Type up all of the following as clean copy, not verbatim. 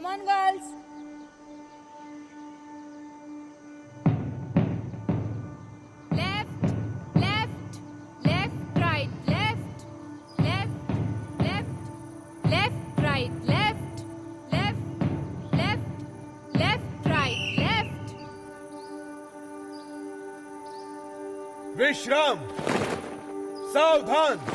Come on, girls. Left, left, left, right, left, left, left, left, right, left, left, left, left, right, left. विश्राम, सावधान।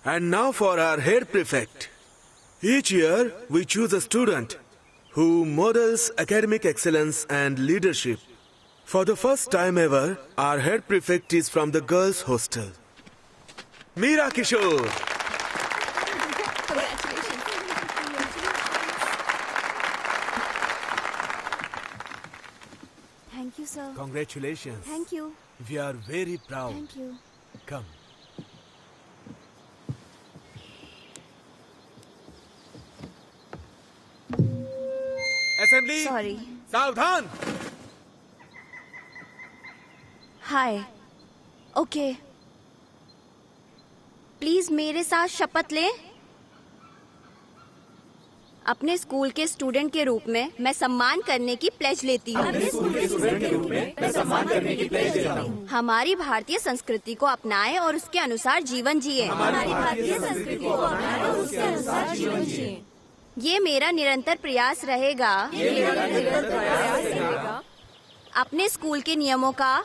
And now for our head prefect. Each year, we choose a student who models academic excellence and leadership. For the first time ever, our head prefect is from the girls' hostel. Meera Kishore. Thank you, sir. Congratulations. Thank you. We are very proud. Thank you. Come. Assembly. Sorry. सावधान। हाय। Okay. Please मेरे साथ शपथ लें। अपने school के student के रूप में मैं सम्मान करने की प्लेज लेती हूँ। हमारी भारतीय संस्कृति को अपनाएं और उसके अनुसार जीवन जिए। ये मेरा निरंतर प्रयास रहेगा। अपने स्कूल के नियमों का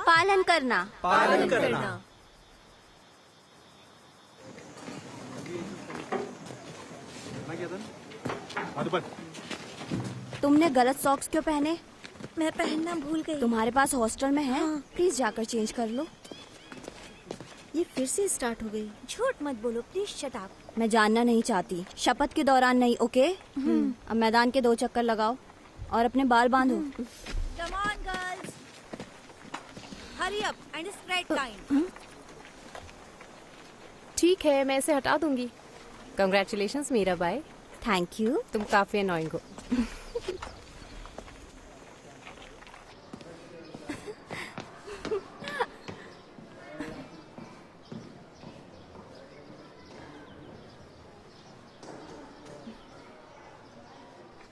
पालन करना। तुमने गलत सॉक्स क्यों पहने? मैं पहनना भूल गई। तुम्हारे पास हॉस्टल में है? हाँ। प्लीज जाकर चेंज कर लो। ये फिर से स्टार्ट हो गई। झूठ मत बोलो प्लीज, शट अप। मैं जानना नहीं चाहती। शपथ के दौरान नहीं, ओके? अब मैदान के 2 चक्कर लगाओ और अपने बाल बांधो। Come on girls, hurry up and spread time. ठीक है, मैं इसे हटा दूंगी। Congratulations Meera Bai. Thank you. तुम काफी अनोइंग हो।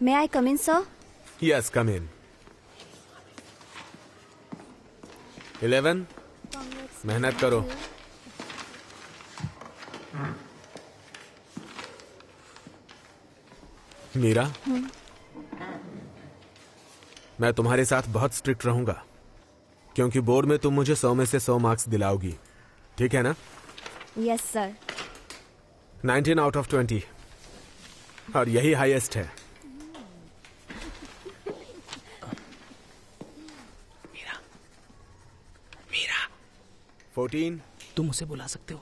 May I come in, sir? Yes, come in. 11. मेहनत करो। मीरा, मैं तुम्हारे साथ बहुत स्ट्रिक्ट रहूंगा क्योंकि बोर्ड में तुम मुझे 100 में से 100 मार्क्स दिलाओगी, ठीक है ना? Yes, sir. 19 आउट ऑफ 20 और यही हाईएस्ट है। मीरा 14। तुम उसे बुला सकते हो।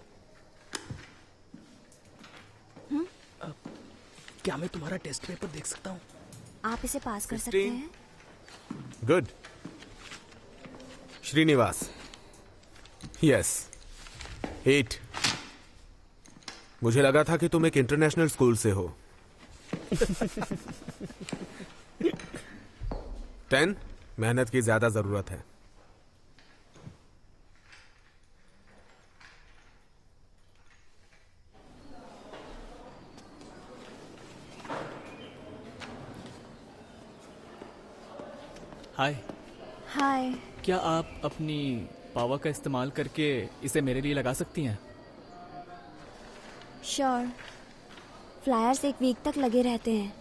क्या मैं तुम्हारा टेस्ट पेपर देख सकता हूँ? आप इसे पास कर सकते हैं। गुड। श्रीनिवास। यस 8। मुझे लगा था कि तुम एक इंटरनेशनल स्कूल से हो। 10। मेहनत की ज्यादा जरूरत है। हाय। हाय। क्या आप अपनी पावर का इस्तेमाल करके इसे मेरे लिए लगा सकती हैं? श्योर। फ्लायर्स 1 वीक तक लगे रहते हैं।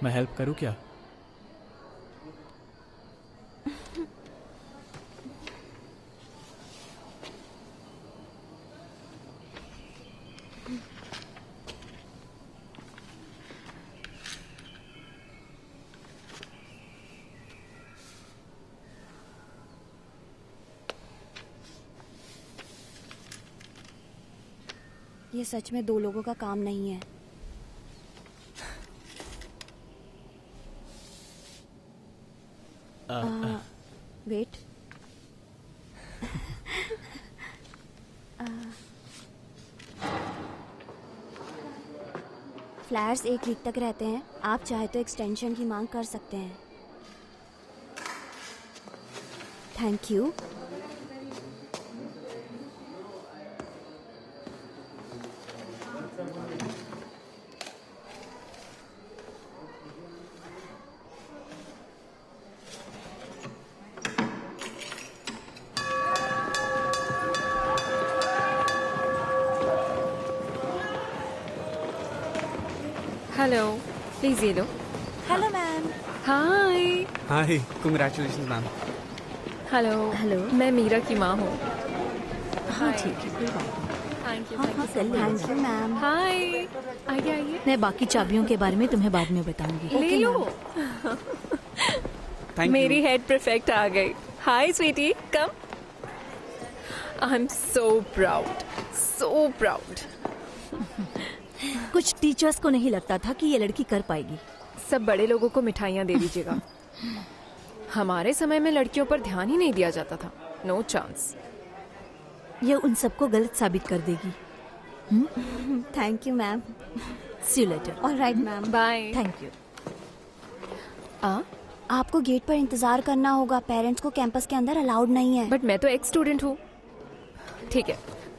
मैं हेल्प करूं क्या? ये सच में 2 लोगों का काम नहीं है। वेट। फ्लैट्स 1 वीक तक रहते हैं। आप चाहे तो एक्सटेंशन की मांग कर सकते हैं। Thank you. हेलो, प्लीज ये लो। Hello ma'am. Hi. Hi, congratulations ma'am. Hello. Hello. मैं मीरा की माँ हूँ। हाँ ठीक है, कोई बात नहीं। Thank you. हाँ हाँ कर लेंगे। Thank you ma'am. हाय, आइए आइए। मैं बाकी चाबियों के बारे में तुम्हें बाद में बताऊंगी। ले लो। थैंक मेरी हेड परफेक्ट आ गई। Hi sweetie, come. I am so proud, so proud. कुछ टीचर्स को नहीं लगता था कि ये लड़की कर पाएगी। सब बड़े लोगों को मिठाइयाँ दे दीजिएगा। हमारे समय में लड़कियों पर ध्यान ही नहीं दिया जाता था। No chance. ये उन सबको गलत साबित कर देगी। Thank you ma'am. See you later. Alright ma'am. Bye. Thank you. आपको गेट पर इंतजार करना होगा। पेरेंट्स को कैंपस के अंदर अलाउड नहीं है। बट मैं तो एक्स स्टूडेंट हूँ। ठीक है,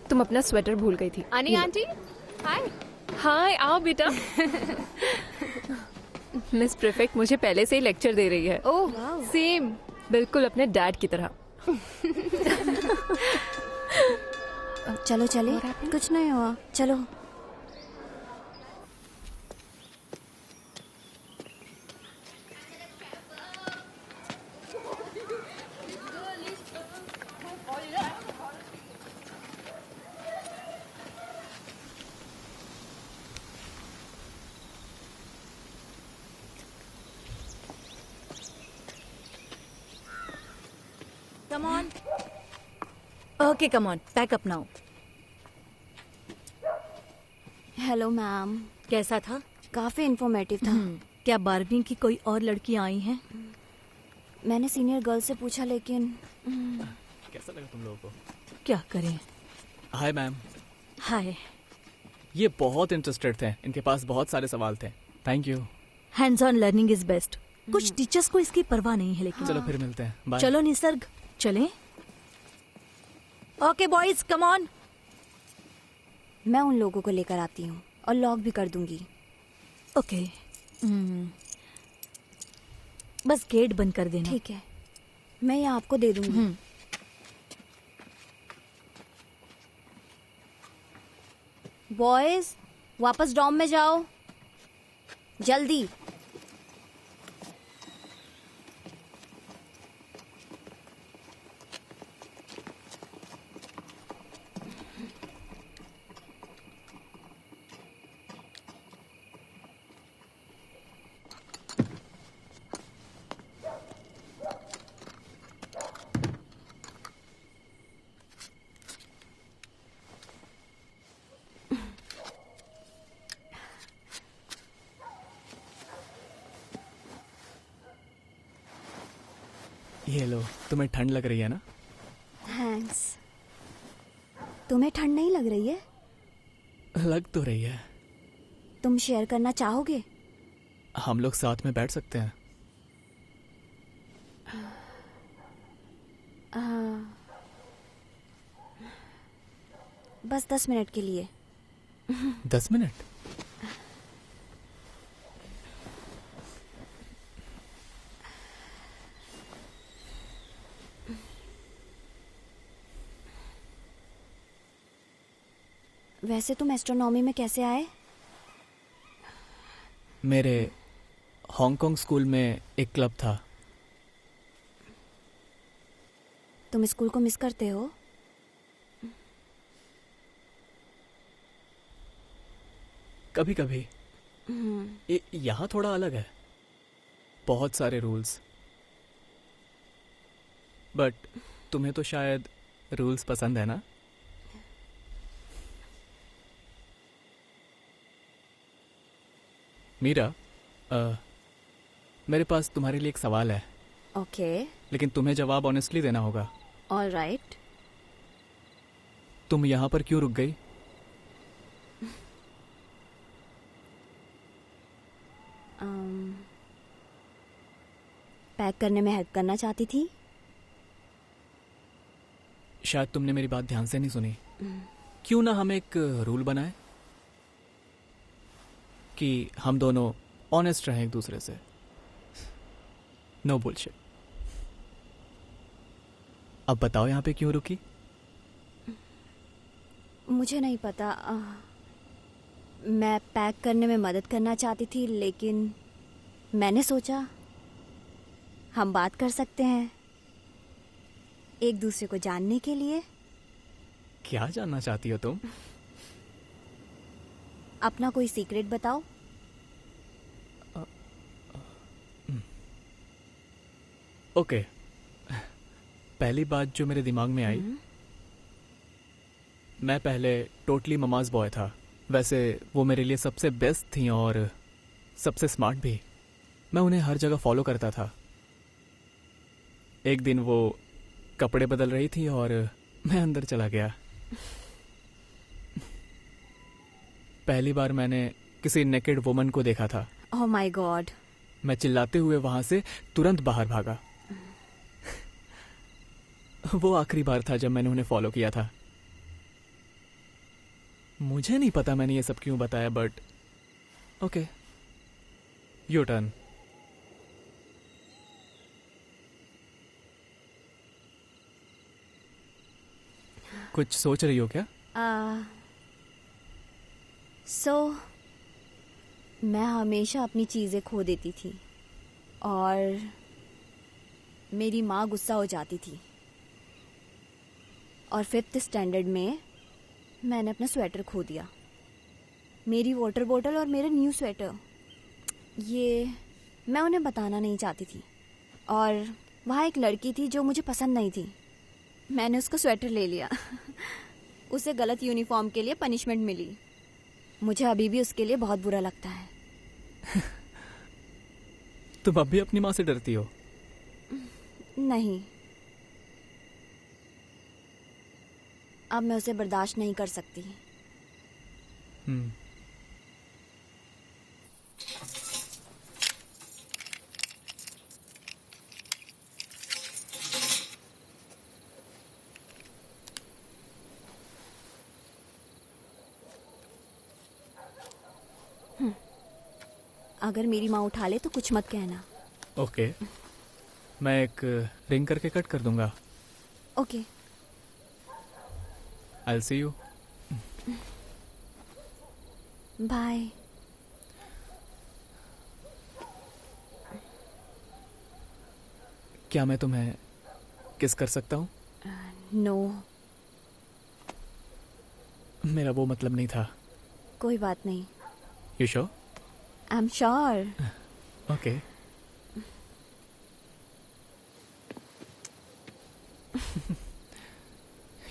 तुम अपना स्वेटर भूल गई थी। अनी आंटी, हाय। हाय, आओ बेटा। मिस प्रीफेक्ट मुझे पहले से ही लेक्चर दे रही है। ओह, सेम। बिल्कुल अपने डैड की तरह। चलो चले, कुछ नहीं हुआ, चलो। Come on. Okay come on, pack up now. Hello ma'am. कैसा था? काफी इंफॉर्मेटिव था। क्या 12वीं की कोई और लड़की आई हैं? मैंने सीनियर गर्ल से पूछा लेकिन कैसा लगा तुम लोगों को? क्या करें? Hi ma'am. हाय। ये बहुत इंटरेस्टेड थे, इनके पास बहुत सारे सवाल थे। Thank you. Hands on learning is best. कुछ टीचर्स को इसकी परवाह नहीं है लेकिन। चलो फिर मिलते हैं। बाय। चलो निसर्ग, चलें? Okay boys, come on. मैं उन लोगों को लेकर आती हूँ और लॉक भी कर दूंगी। ओके। बस गेट बंद कर देना। ठीक है, मैं ये आपको दे दूंगी। बॉयज, वापस डॉम में जाओ, जल्दी। ये लो, तुम्हें ठंड लग रही है ना? थैंक्स। तुम्हें ठंड नहीं लग रही है? लग तो रही है। तुम शेयर करना चाहोगे? हम लोग साथ में बैठ सकते हैं। बस 10 मिनट के लिए। 10 मिनट? वैसे तुम एस्ट्रोनॉमी में कैसे आए? मेरे हांगकांग स्कूल में एक क्लब था। तुम स्कूल को मिस करते हो? कभी कभी। यहाँ थोड़ा अलग है, बहुत सारे रूल्स। बट तुम्हें तो शायद रूल्स पसंद है ना? मीरा, मेरे पास तुम्हारे लिए एक सवाल है। ओके। लेकिन तुम्हें जवाब ऑनेस्टली देना होगा। ऑलराइट। तुम यहाँ पर क्यों रुक गई? पैक करने में हेल्प करना चाहती थी। शायद तुमने मेरी बात ध्यान से नहीं सुनी। क्यों ना हम एक रूल बनाए कि हम दोनों ऑनेस्ट रहें एक दूसरे से। No bullshit. अब बताओ यहाँ पे क्यों रुकी? मुझे नहीं पता। मैं पैक करने में मदद करना चाहती थी, लेकिन मैंने सोचा हम बात कर सकते हैं एक दूसरे को जानने के लिए। क्या जानना चाहती हो तुम? अपना कोई सीक्रेट बताओ। ओके। पहली बात जो मेरे दिमाग में आई, मैं पहले टोटली ममाज बॉय था। वैसे वो मेरे लिए सबसे बेस्ट थी और सबसे स्मार्ट भी। मैं उन्हें हर जगह फॉलो करता था। एक दिन वो कपड़े बदल रही थी और मैं अंदर चला गया। पहली बार मैंने किसी नेकेड वुमन को देखा था। Oh my God. मैं चिल्लाते हुए वहां से तुरंत बाहर भागा। वो आखिरी बार था जब मैंने उन्हें फॉलो किया था। मुझे नहीं पता मैंने ये सब क्यों बताया, बट ओके, योर टर्न। कुछ सोच रही हो क्या? मैं हमेशा अपनी चीज़ें खो देती थी और मेरी माँ गुस्सा हो जाती थी। और 5th स्टैंडर्ड में मैंने अपना स्वेटर खो दिया। मेरी वाटर बोतल और मेरा न्यू स्वेटर, ये मैं उन्हें बताना नहीं चाहती थी। और वहाँ एक लड़की थी जो मुझे पसंद नहीं थी। मैंने उसको स्वेटर ले लिया। उसे गलत यूनिफॉर्म के लिए पनिशमेंट मिली। मुझे अभी भी उसके लिए बहुत बुरा लगता है। तुम अब भी अपनी माँ से डरती हो? नहीं, अब मैं उसे बर्दाश्त नहीं कर सकती। अगर मेरी माँ उठा ले तो कुछ मत कहना। ओके, मैं एक रिंग करके कट कर दूंगा। Okay. I'll see you. Bye. क्या मैं तुम्हें किस कर सकता हूँ? नो। मेरा वो मतलब नहीं था। कोई बात नहीं। You sure? I'm sure. Okay.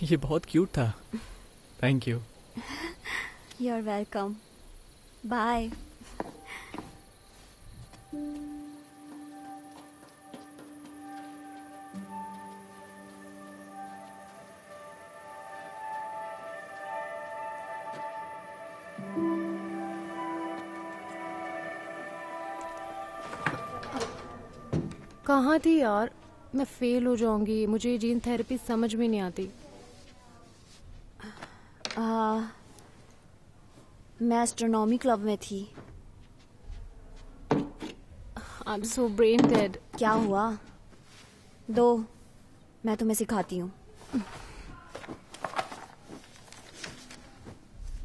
ये बहुत क्यूट था। Thank you. You're welcome. Bye. कहाँ थी यार? मैं फेल हो जाऊंगी। मुझे जीन थेरेपी समझ में नहीं आती। मैं एस्ट्रोनॉमी क्लब में थी। आई एम सो ब्रेन डेड। क्या हुआ? दो, मैं तुम्हें सिखाती हूँ।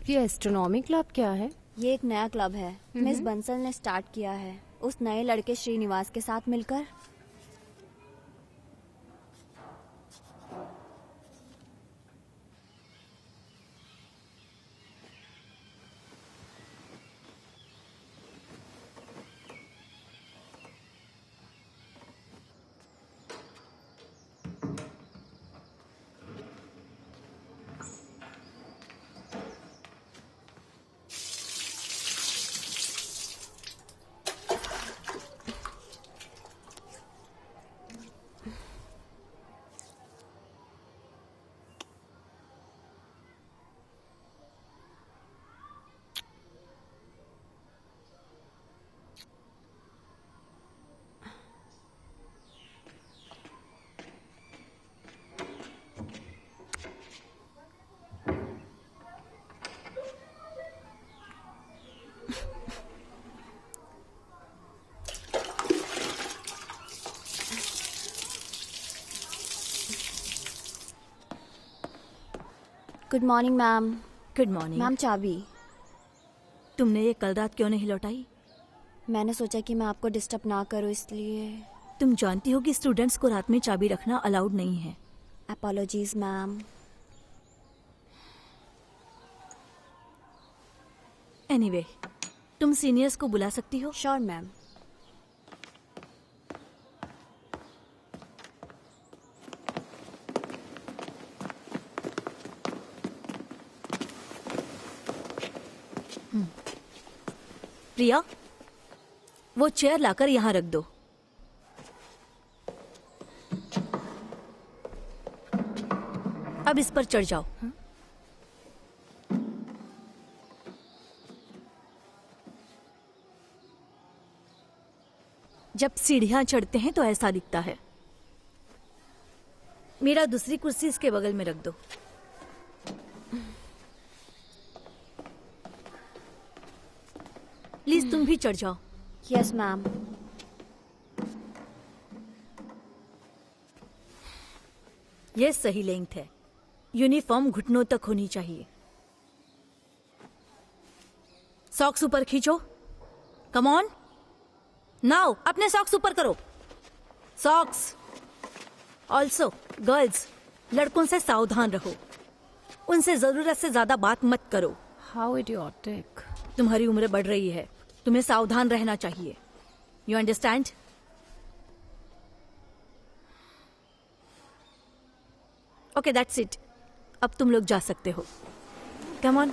ये एस्ट्रोनॉमी क्लब क्या है? ये एक नया क्लब है, मिस बंसल ने स्टार्ट किया है उस नए लड़के श्रीनिवास के साथ मिलकर। Good morning ma'am. Good morning. Ma'am चाबी। तुमने ये कल रात क्यों नहीं लौटाई? मैंने सोचा कि मैं आपको डिस्टर्ब ना करूं इसलिए। तुम जानती हो कि स्टूडेंट्स को रात में चाबी रखना अलाउड नहीं है। Apologies ma'am. एनीवे, तुम सीनियर्स को बुला सकती हो। Sure ma'am. प्रिया, वो चेयर लाकर यहाँ रख दो। अब इस पर चढ़ जाओ। जब सीढ़ियां चढ़ते हैं तो ऐसा दिखता है। मेरा दूसरी कुर्सी इसके बगल में रख दो। प्लीज तुम भी चढ़ जाओ। Yes ma'am. यह सही लेंथ है। यूनिफॉर्म घुटनों तक होनी चाहिए। सॉक्स ऊपर खींचो। कम ऑन नाउ, अपने सॉक्स ऊपर करो। सॉक्स। ऑल्सो गर्ल्स, लड़कों से सावधान रहो। उनसे जरूरत से ज्यादा बात मत करो। How idiotic. तुम्हारी उम्र बढ़ रही है, तुम्हें सावधान रहना चाहिए। You understand? Okay, that's it. अब तुम लोग जा सकते हो। Come on.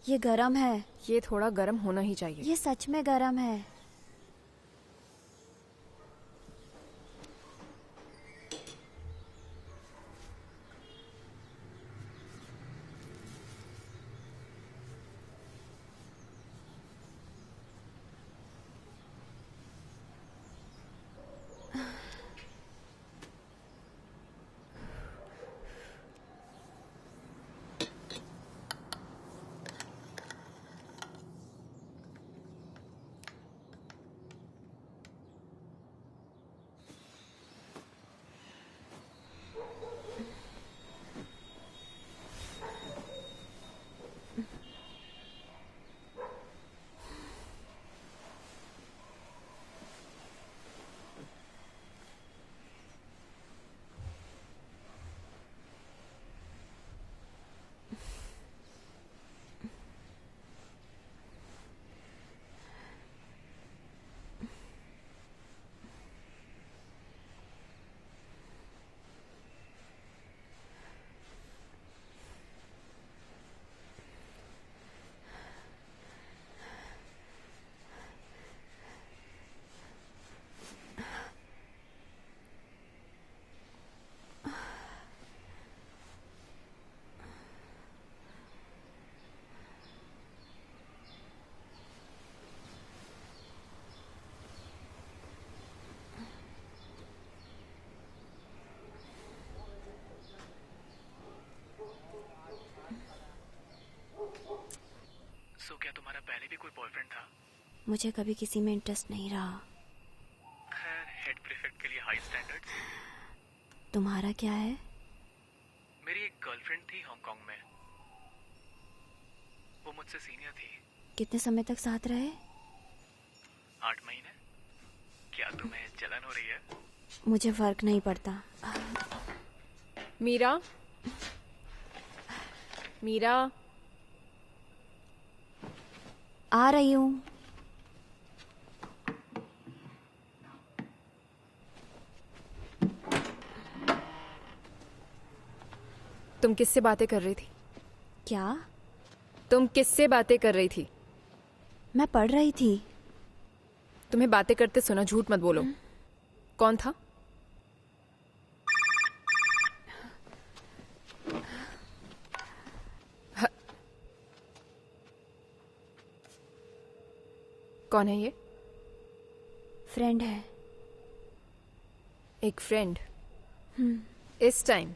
ये गरम है। ये थोड़ा गर्म होना ही चाहिए। ये सच में गरम है। सो क्या तुम्हारा पहले भी कोई बॉयफ्रेंड था? मुझे कभी किसी में इंटरेस्ट नहीं रहा। खैर, हेड प्रीफेक्ट के लिए हाई स्टैंडर्ड्स। तुम्हारा क्या है? मेरी एक गर्लफ्रेंड थी हांगकांग में। वो मुझसे सीनियर थी। कितने समय तक साथ रहे? 8 महीने। क्या तुम्हें जलन हो रही है? मुझे फर्क नहीं पड़ता। मीरा, मीरा, आ रही हूँ। तुम किससे बातें कर रही थी? क्या? तुम किससे बातें कर रही थी? मैं पढ़ रही थी। तुम्हें बातें करते सुना, झूठ मत बोलो। कौन था? कौन है ये? फ्रेंड है। एक फ्रेंड? इस टाइम?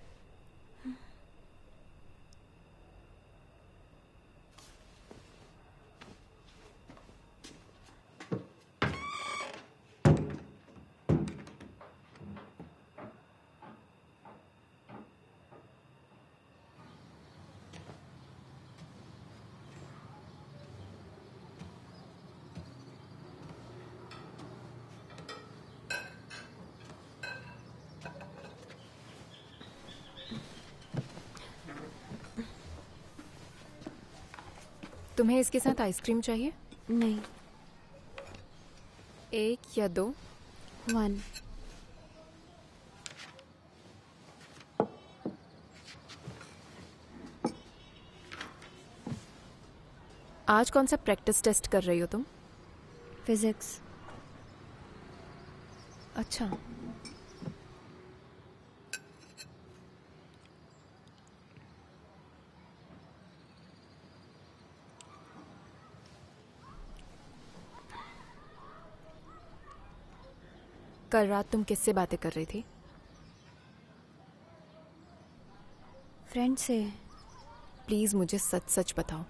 तुम्हें इसके साथ आइसक्रीम चाहिए? नहीं। एक या दो? 1। आज कौन सा प्रैक्टिस टेस्ट कर रही हो तुम? फिजिक्स। अच्छा। कल रात तुम किससे बातें कर रही थी? फ्रेंड से। प्लीज मुझे सच सच बताओ।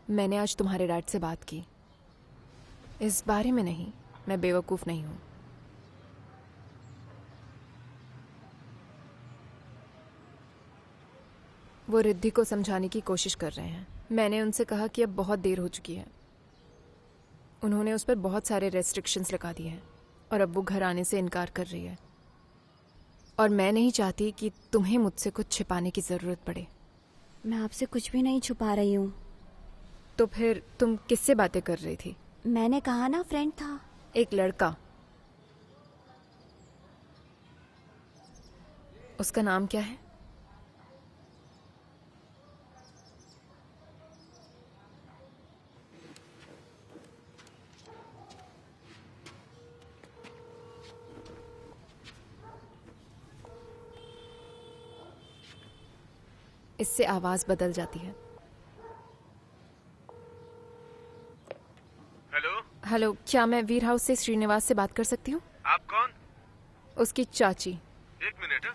मैंने आज तुम्हारे डैड से बात की। इस बारे में नहीं, मैं बेवकूफ नहीं हूं। वो रिद्धि को समझाने की कोशिश कर रहे हैं। मैंने उनसे कहा कि अब बहुत देर हो चुकी है। उन्होंने उस पर बहुत सारे रेस्ट्रिक्शंस लगा दिए हैं और अब वो घर आने से इनकार कर रही है। और मैं नहीं चाहती कि तुम्हें मुझसे कुछ छिपाने की ज़रूरत पड़े। मैं आपसे कुछ भी नहीं छुपा रही हूँ। तो फिर तुम किससे बातें कर रही थी? मैंने कहा ना, फ्रेंड था। एक लड़का। उसका नाम क्या है? इससे आवाज बदल जाती है। हेलो। हेलो, क्या मैं वीर हाउस से श्रीनिवास से बात कर सकती हूँ? आप कौन? उसकी चाची। एक मिनट।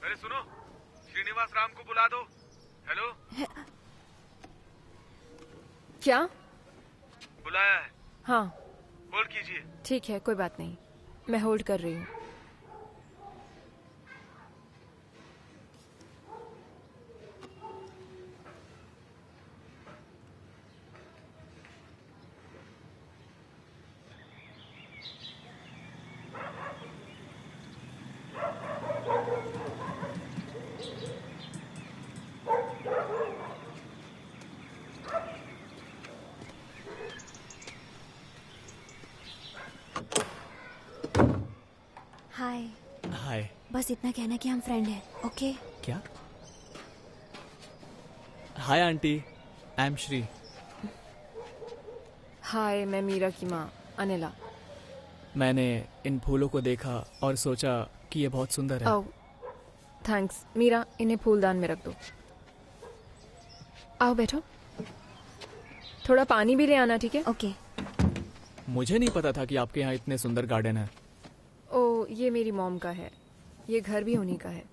अरे सुनो, श्रीनिवास राम को बुला दो। हेलो। क्या? बुलाया है। हाँ होल्ड कीजिए। ठीक है, कोई बात नहीं, मैं होल्ड कर रही हूँ। हाय। हाय। बस इतना कहना कि हम फ्रेंड हैं, ओके? क्या? Hi aunty, I am Shri. Hi, मैं मीरा की माँ अनिला। मैंने इन फूलों को देखा और सोचा कि ये बहुत सुंदर है। आओ। थैंक्स मीरा, इन्हें फूलदान में रख दो। आओ बैठो, थोड़ा पानी भी ले आना, ठीक है? ओके। मुझे नहीं पता था कि आपके यहाँ इतने सुंदर गार्डन है। ओ, ये मेरी मॉम का है, ये घर भी उन्हीं का है।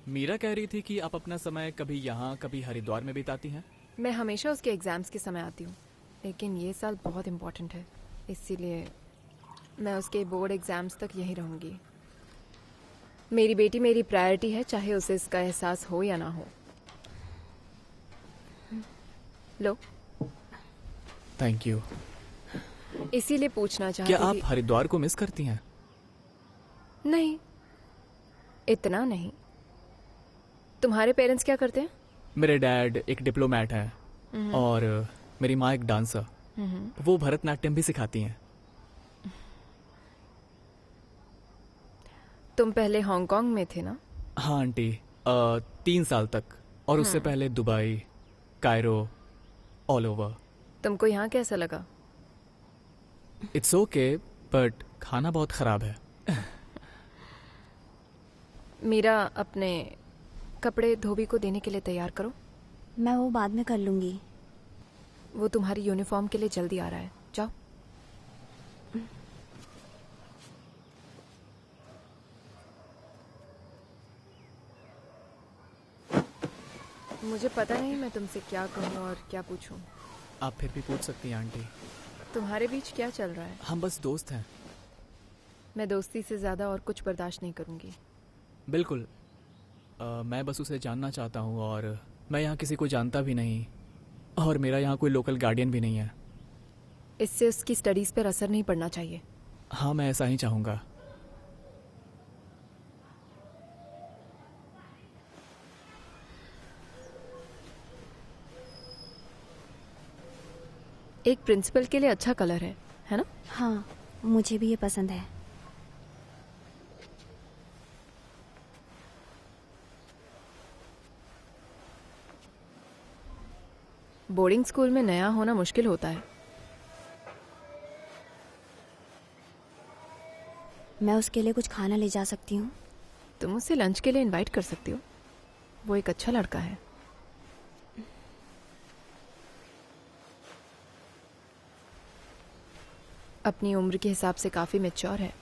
मीरा कह रही थी कि आप अपना समय कभी यहाँ कभी हरिद्वार में बिताती हैं। मैं हमेशा उसके एग्जाम्स के समय आती हूँ, लेकिन ये साल बहुत इम्पोर्टेंट है, इसीलिए मैं उसके बोर्ड एग्जाम्स तक यहीं रहूँगी। मेरी बेटी मेरी प्रायोरिटी है, चाहे उसे इसका एहसास हो या ना हो। लो। Thank you. इसीलिए पूछना क्या चाहती आप थी। हरिद्वार को मिस करती हैं? नहीं, इतना नहीं। तुम्हारे पेरेंट्स क्या करते हैं? मेरे डैड एक डिप्लोमेट हैं और मेरी माँ एक डांसर। वो भरतनाट्यम भी सिखाती हैं। तुम पहले हांगकांग में थे ना? हाँ आंटी, 3 साल तक, और उससे पहले दुबई, कायरो, ऑल ओवर। तुमको यहाँ कैसा लगा? इट्स ओके, बट खाना बहुत खराब है। मीरा, अपने कपड़े धोबी को देने के लिए तैयार करो। मैं वो बाद में कर लूँगी। वो तुम्हारी यूनिफॉर्म के लिए जल्दी आ रहा है, जाओ। मुझे पता नहीं मैं तुमसे क्या कहूँ और क्या पूछूं। आप फिर भी पूछ सकती हैं आंटी। तुम्हारे बीच क्या चल रहा है? हम बस दोस्त हैं। मैं दोस्ती से ज़्यादा और कुछ बर्दाश्त नहीं करूँगी। बिल्कुल। मैं बस उसे जानना चाहता हूँ और मैं यहाँ किसी को जानता भी नहीं और मेरा यहाँ कोई लोकल गार्डियन भी नहीं है। इससे उसकी स्टडीज़ पर असर नहीं पड़ना चाहिए। हाँ, मैं ऐसा ही चाहूँगा। एक प्रिंसिपल के लिए अच्छा कलर है ना? हाँ, मुझे भी ये पसंद है। बोर्डिंग स्कूल में नया होना मुश्किल होता है। मैं उसके लिए कुछ खाना ले जा सकती हूँ? तुम उसे लंच के लिए इनवाइट कर सकती हो। वो एक अच्छा लड़का है। अपनी उम्र के हिसाब से काफी मैच्योर है।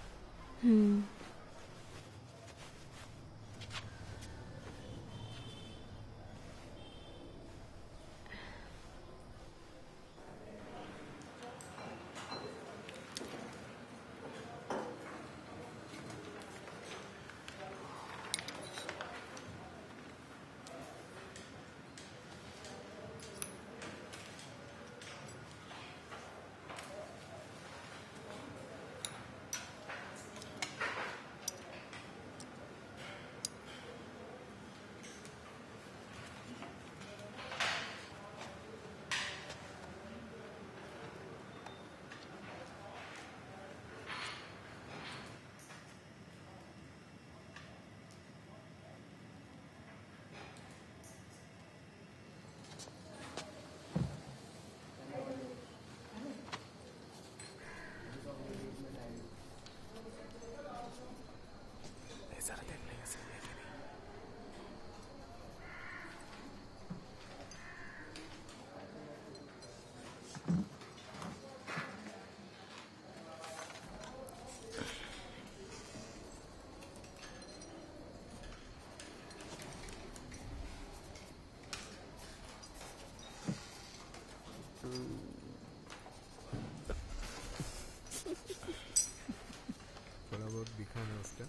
थोड़ा बहुत दिखा ना उसका।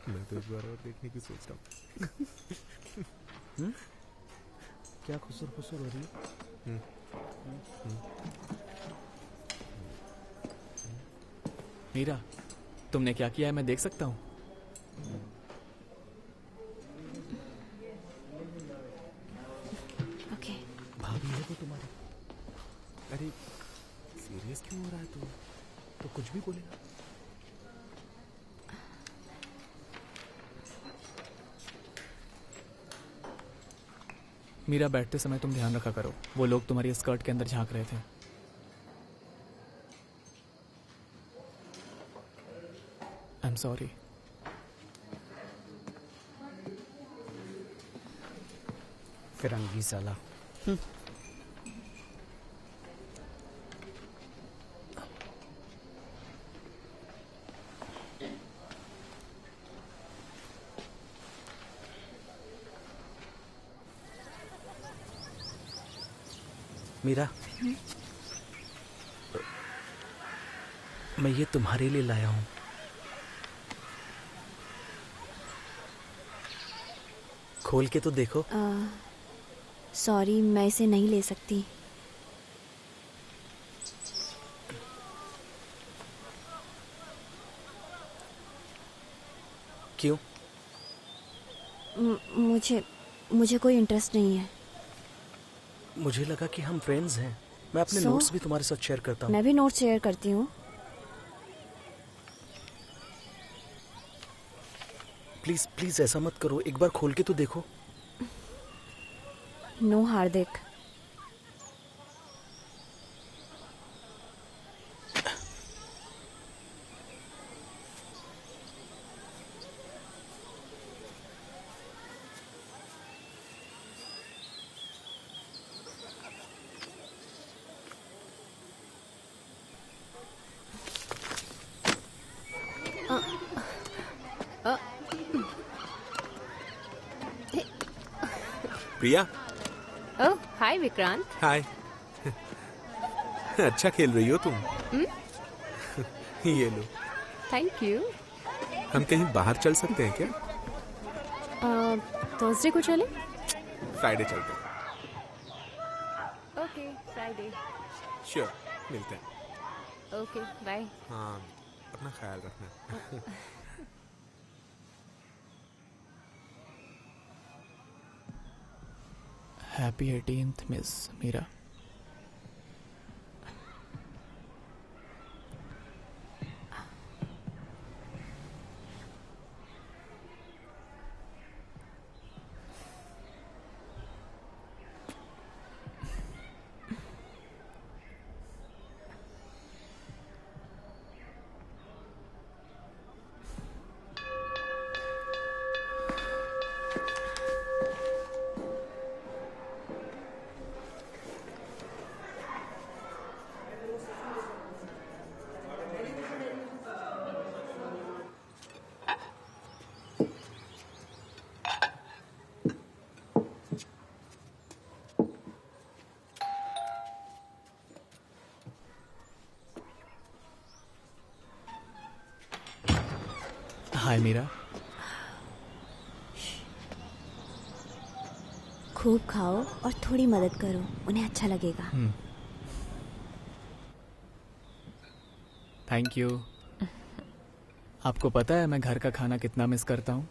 मैं तो एक बार और देखने की सोच रहा हूँ। क्या खुसर खुसर हो रही है? मीरा, तुमने क्या किया है मैं देख सकता हूँ? ओके। भाभी है तो तुम्हारी। अरे सीरियस क्यों हो रहा है तू? तो कुछ भी बोलेगा। मीरा, बैठते समय तुम ध्यान रखा करो, वो लोग तुम्हारी स्कर्ट के अंदर झांक रहे थे। I am sorry. फिरंगी साला। मीरा, मैं ये तुम्हारे लिए लाया हूं। खोल के तो देखो। सॉरी, मैं इसे नहीं ले सकती। क्यों? मुझे कोई इंटरेस्ट नहीं है। मुझे लगा कि हम फ्रेंड्स हैं। मैं अपने नोट्स भी तुम्हारे साथ शेयर करता हूँ। मैं भी नोट्स शेयर करती हूँ। प्लीज प्लीज ऐसा मत करो, एक बार खोल के तो देखो। नो हार्दिक, प्रिया, ओह हाय विक्रांत। हाय। अच्छा खेल रही हो तुम। ये लो। Thank you. हम कहीं बाहर चल सकते हैं क्या? थर्सडे को चले? फ्राइडे चलते हैं। Okay Friday. श्योर, मिलते हैं। Okay bye. हाँ, अपना ख्याल रखना। Happy 18th miss Meera. Hi Meera. खूब खाओ और थोड़ी मदद करो, उन्हें अच्छा लगेगा। Thank you. आपको पता है मैं घर का खाना कितना मिस करता हूँ।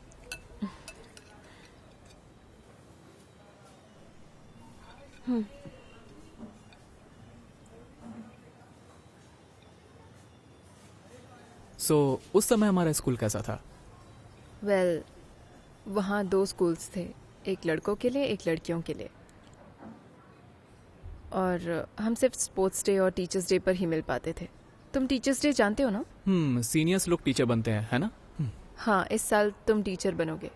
उस समय हमारा स्कूल कैसा था? वेल, वहाँ 2 स्कूल्स थे, एक लड़कों के लिए एक लड़कियों के लिए, और हम सिर्फ स्पोर्ट्स डे और टीचर्स डे पर ही मिल पाते थे। तुम टीचर्स डे जानते हो ना? सीनियर्स लोग टीचर बनते हैं, है ना? हाँ, इस साल तुम टीचर बनोगे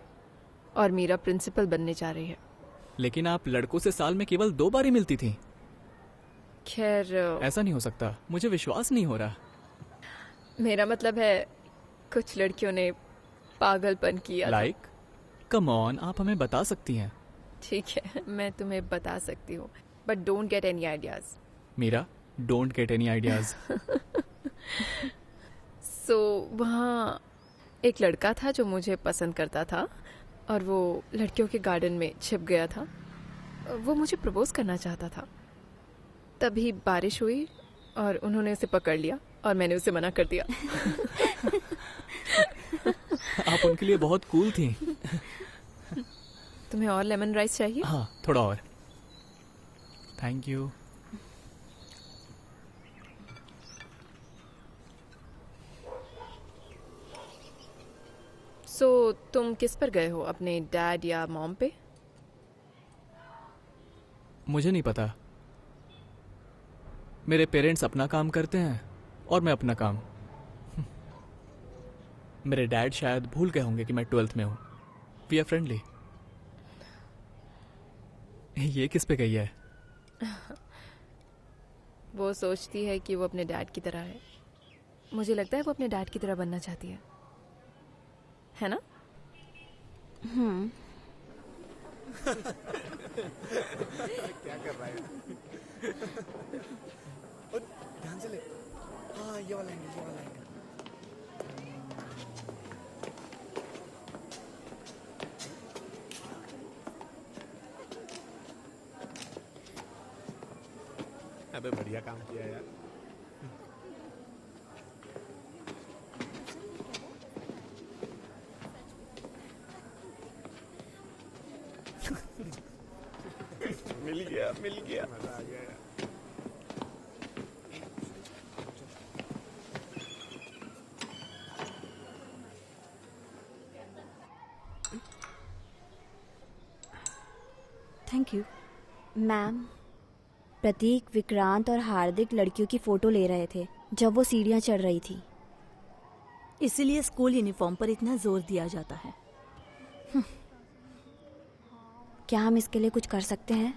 और मीरा प्रिंसिपल बनने जा रही है। लेकिन आप लड़कों से साल में केवल 2 बार ही मिलती थी। खैर, ऐसा नहीं हो सकता, मुझे विश्वास नहीं हो रहा। मेरा मतलब है कुछ लड़कियों ने पागलपन किया। लाइक? कम ऑन, आप हमें बता सकती हैं। ठीक है, मैं तुम्हें बता सकती हूँ, but don't get any ideas. Meera, don't get any ideas. वहाँ एक लड़का था जो मुझे पसंद करता था और वो लड़कियों के गार्डन में छिप गया था। वो मुझे प्रपोज करना चाहता था। तभी बारिश हुई और उन्होंने उसे पकड़ लिया और मैंने उसे मना कर दिया। आप उनके लिए बहुत कूल थी। तुम्हें और लेमन राइस चाहिए? हाँ, थोड़ा और। Thank you. तुम किस पर गए हो, अपने डैड या मॉम पे? मुझे नहीं पता। मेरे पेरेंट्स अपना काम करते हैं और मैं अपना काम। मेरे डैड शायद भूल गए होंगे कि मैं 12th में हूँ। We are friendly. ये किस पे गई है? वो सोचती है कि वो अपने डैड की तरह है। मुझे लगता है वो अपने डैड की तरह बनना चाहती है ना? क्या कर रहा है? ध्यान से ले। हाँ, ये वाला एंगल, ये वाला एंगल। अबे बढ़िया काम किया यार। मिल गया मजा आ गया यार। Thank you ma'am. Prateek, Vikrant और हार्दिक लड़कियों की फोटो ले रहे थे जब वो सीढ़ियां चढ़ रही थी। इसीलिए स्कूल यूनिफॉर्म पर इतना जोर दिया जाता है। क्या हम इसके लिए कुछ कर सकते हैं?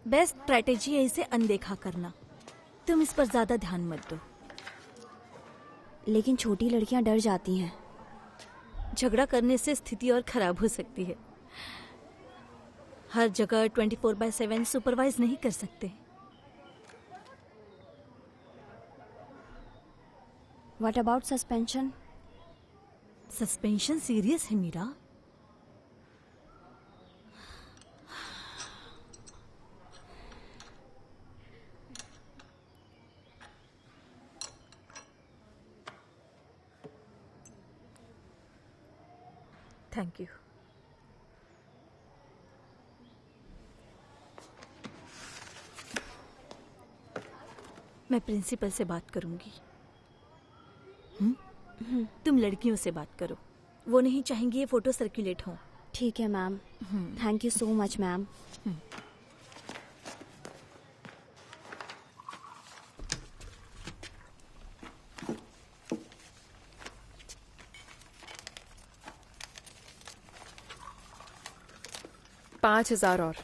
बेस्ट स्ट्रेटेजी है इसे अनदेखा करना। तुम इस पर ज्यादा ध्यान मत दो। लेकिन छोटी लड़कियां डर जाती हैं। झगड़ा करने से स्थिति और खराब हो सकती है। हर जगह 24/7 सुपरवाइज नहीं कर सकते। What about suspension? Suspension serious है मीरा। Thank you. मैं प्रिंसिपल से बात करूंगी। तुम लड़कियों से बात करो, वो नहीं चाहेंगी ये फोटो सर्कुलेट हो। ठीक है ma'am. Thank you so much ma'am. $5,000 और।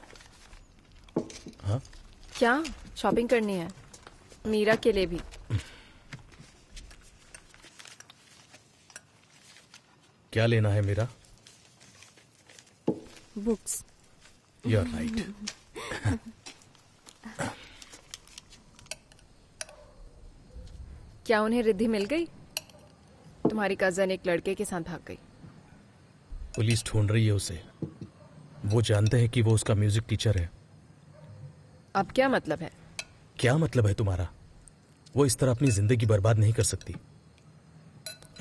हाँ? क्या शॉपिंग करनी है? मीरा के लिए भी। क्या लेना है मेरा? बुक्स। You are right. क्या उन्हें रिद्धि मिल गई? तुम्हारी कजन एक लड़के के साथ भाग गई। पुलिस ढूंढ रही है उसे। वो जानते हैं कि वो उसका म्यूजिक टीचर है। अब क्या मतलब है? क्या मतलब है तुम्हारा? वो इस तरह अपनी जिंदगी बर्बाद नहीं कर सकती,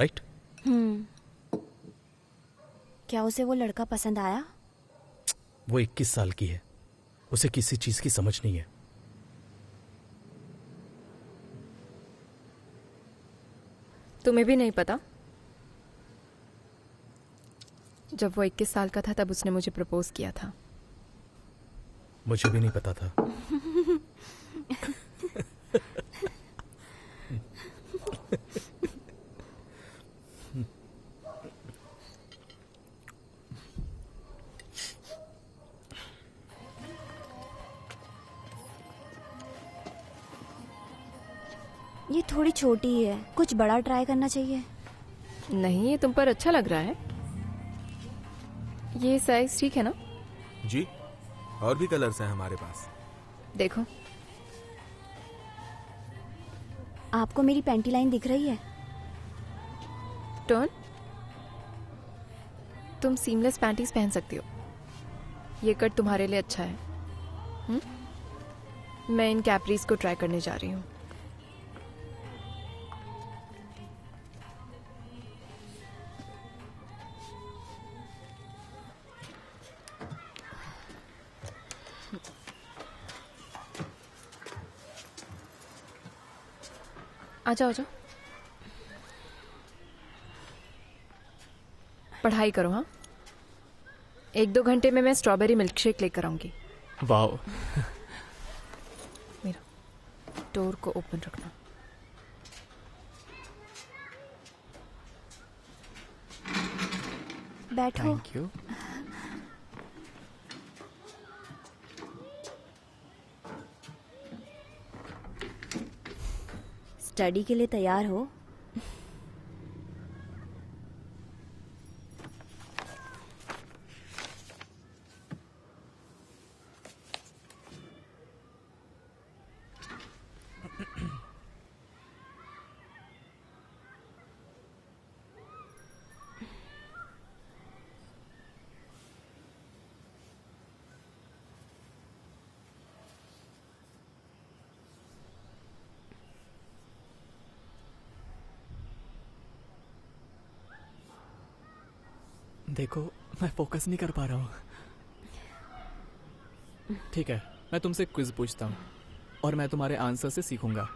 राइट? क्या उसे वो लड़का पसंद आया? वो 21 साल की है, उसे किसी चीज की समझ नहीं है। तुम्हें भी नहीं पता? जब वो 21 साल का था तब उसने मुझे प्रपोज किया था। मुझे भी नहीं पता था। ये थोड़ी छोटी है, कुछ बड़ा ट्राई करना चाहिए। नहीं, ये तुम पर अच्छा लग रहा है। ये साइज ठीक है ना? जी, और भी कलर्स हैं हमारे पास। देखो। आपको मेरी पैंटी लाइन दिख रही है? टर्न। तुम सीमलेस पैंटीज पहन सकती हो। ये कट तुम्हारे लिए अच्छा है। मैं इन कैप्रीज को ट्राई करने जा रही हूँ। आ जाओ, आ जाओ। पढ़ाई करो। हाँ, 1-2 घंटे में मैं स्ट्रॉबेरी मिल्क शेक लेकर आऊंगी। वाओ। मेरा डोर को ओपन रखना। बैठो। Thank you. स्टडी के लिए तैयार हो? देखो, मैं फोकस नहीं कर पा रहा हूँ। ठीक है, मैं तुमसे क्विज पूछता हूँ और मैं तुम्हारे आंसर से सीखूंगा।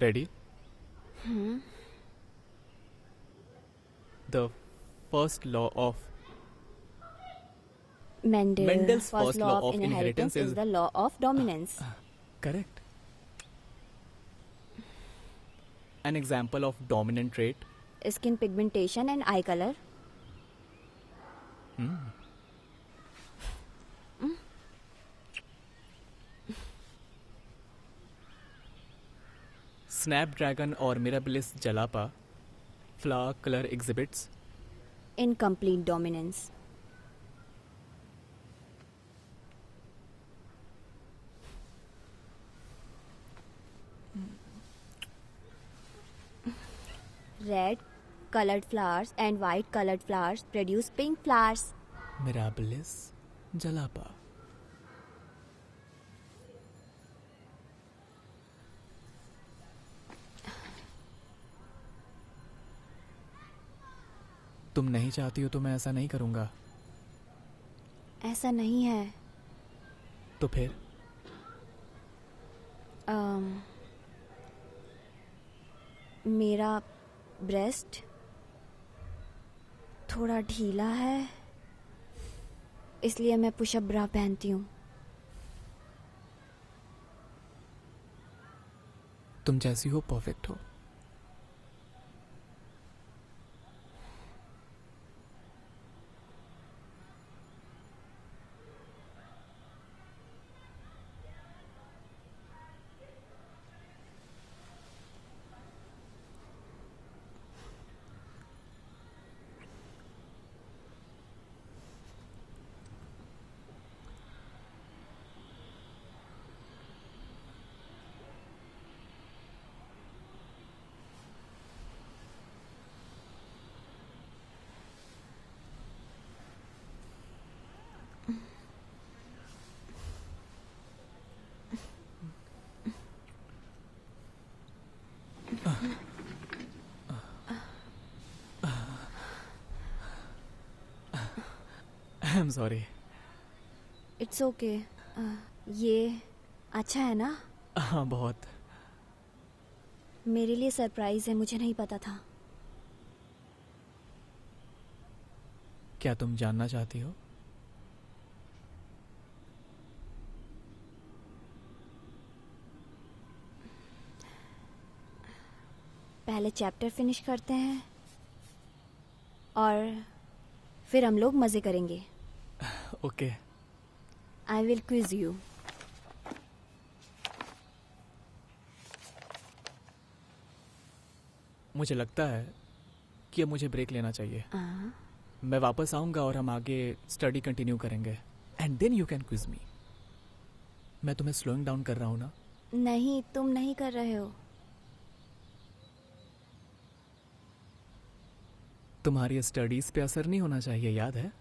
Ready? The first law of Mendel's first law of inheritance is is the law of dominance. correct. An example of dominant trait. Skin pigmentation and eye color. Snapdragon और mirabilis jalapa flower colour exhibits. Incomplete dominance. Red colored flowers and white colored flowers produce pink flowers. Mirabilis जलापा। तुम नहीं चाहती हो तो मैं ऐसा नहीं करूंगा। ऐसा नहीं है। तो फिर? मेरा ब्रेस्ट थोड़ा ढीला है, इसलिए मैं पुशअप ब्रा पहनती हूँ। तुम जैसी हो परफेक्ट हो। I am sorry. It's okay. ये अच्छा है ना? हाँ बहुत। मेरे लिए सरप्राइज है, मुझे नहीं पता था। क्या तुम जानना चाहती हो? पहले चैप्टर फिनिश करते हैं और फिर हम लोग मजे करेंगे। Okay. I will quiz you. मुझे लगता है कि अब मुझे ब्रेक लेना चाहिए। मैं वापस आऊंगा और हम आगे स्टडी कंटिन्यू करेंगे and then you can quiz me. मैं तुम्हें स्लोइंग डाउन कर रहा हूं ना? नहीं, तुम नहीं कर रहे हो। तुम्हारी स्टडीज पे असर नहीं होना चाहिए, याद है?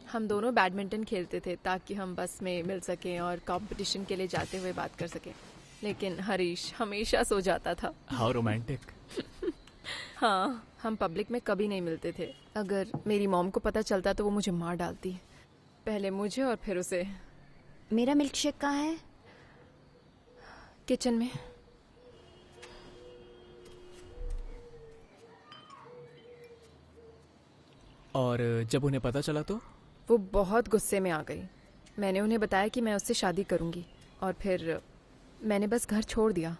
हम दोनों बैडमिंटन खेलते थे ताकि हम बस में मिल सकें और कंपटीशन के लिए जाते हुए बात कर सकें, लेकिन हरीश हमेशा सो जाता था। How romantic. हाँ, हम पब्लिक में कभी नहीं मिलते थे। अगर मेरी मॉम को पता चलता तो वो मुझे मार डालती, पहले मुझे और फिर उसे। मेरा मिल्क शेक कहाँ है? किचन में। और जब उन्हें पता चला तो? वो बहुत गुस्से में आ गई। मैंने उन्हें बताया कि मैं उससे शादी करूंगी और फिर मैंने बस घर छोड़ दिया।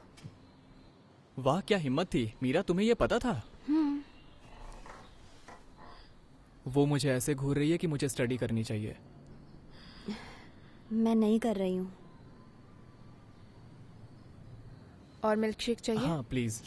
वाह क्या हिम्मत थी मीरा, तुम्हें यह पता था? वो मुझे ऐसे घूर रही है कि मुझे स्टडी करनी चाहिए। मैं नहीं कर रही हूँ। और मिल्क शेक चाहिए? हाँ प्लीज।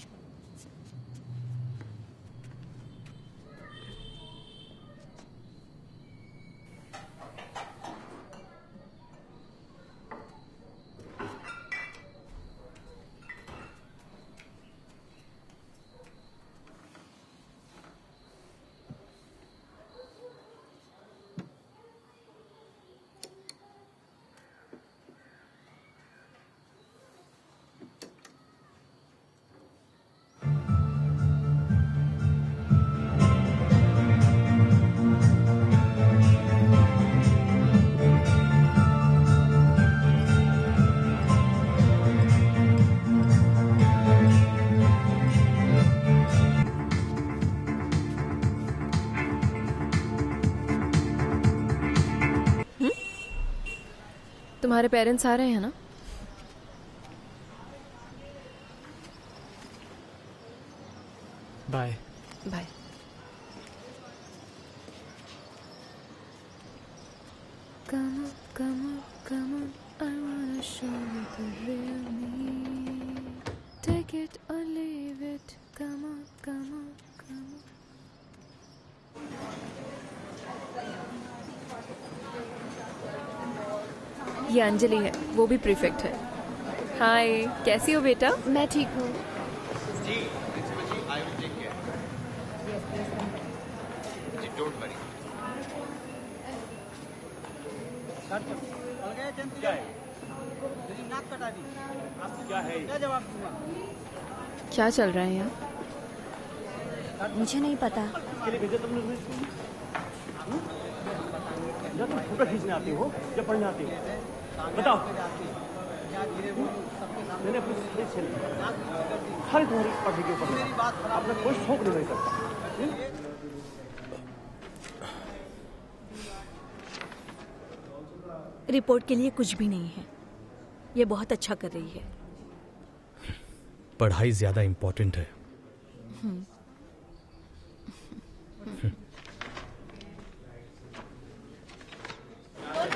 तुम्हारे पेरेंट्स आ रहे हैं ना? Bye. Bye. Come on, come on, come on, I wanna show you the real me. Take it or leave it, come on, come on, come on. ये अंजलि है, वो भी प्रीफेक्ट है। हाय, कैसी हो बेटा? मैं ठीक हूँ। क्या चल रहा है यहाँ? मुझे नहीं पता। फोटो खींचने आती हो या पढ़ने आती हो? बताओ। मैंने अपनी हर तुम्हारी पढ़ने के ऊपर आपने कोई शौक नहीं करता। रिपोर्ट के लिए कुछ भी नहीं है। ये बहुत अच्छा कर रही है। पढ़ाई ज्यादा इंपॉर्टेंट है।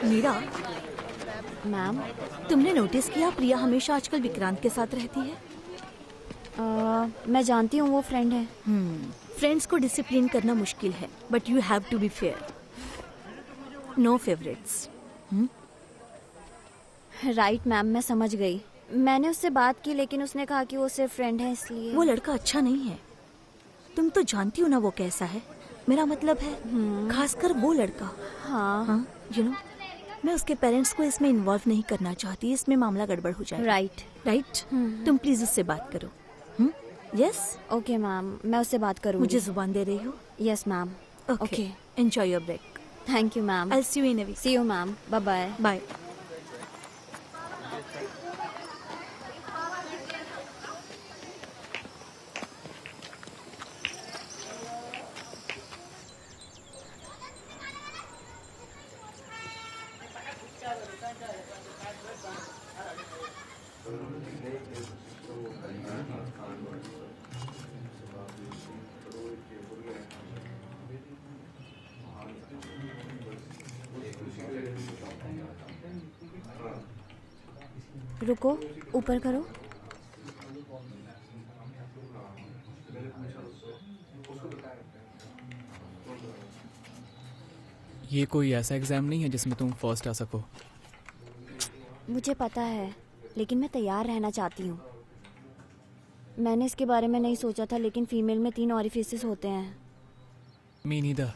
मीरा, मैम, तुमने नोटिस किया प्रिया हमेशा आजकल विक्रांत के साथ रहती है? मैं जानती हूँ वो फ्रेंड है। फ्रेंड्स को डिसिप्लिन करना मुश्किल है, but you have to be fair. No favourites. Right ma'am, मैं समझ गई। मैंने उससे बात की लेकिन उसने कहा कि वो सिर्फ फ्रेंड है, इसलिए। वो लड़का अच्छा नहीं है। तुम तो जानती हो ना वो कैसा है। मेरा मतलब है खासकर वो लड़का। हाँ, यू नो, मैं उसके पेरेंट्स को इसमें इन्वॉल्व नहीं करना चाहती। इसमें मामला गड़बड़ हो जाए। राइट। तुम प्लीज उससे बात करो। यस। ओके मैम, मैं उससे बात करूँगी। मुझे जुबान दे रही हो? Yes ma'am. Okay, enjoy your break. Thank you ma'am. I'll see you in a week. See you ma'am. Bye bye. Bye. रुको, ऊपर करो। ये कोई ऐसा एग्जाम नहीं है जिसमें तुम फर्स्ट आ सको। मुझे पता है, लेकिन मैं तैयार रहना चाहती हूँ। मैंने इसके बारे में नहीं सोचा था, लेकिन फीमेल में 3 ऑरिफिसेस होते हैं। मी नीदर।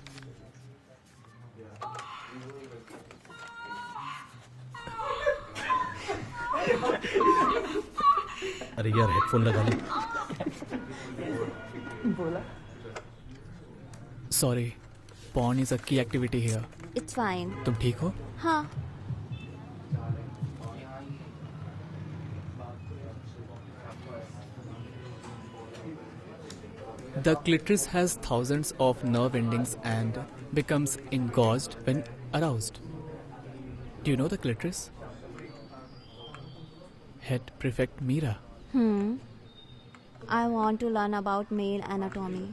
अरे यार, हेडफोन लगा ले। सॉरी, पॉर्न इज अ की एक्टिविटी हियर। It's fine. तुम ठीक हो? हाँ। The clitoris has thousands of nerve endings and becomes engorged when aroused. Do you know the clitoris? Head Prefect Meera. I want to learn about male anatomy.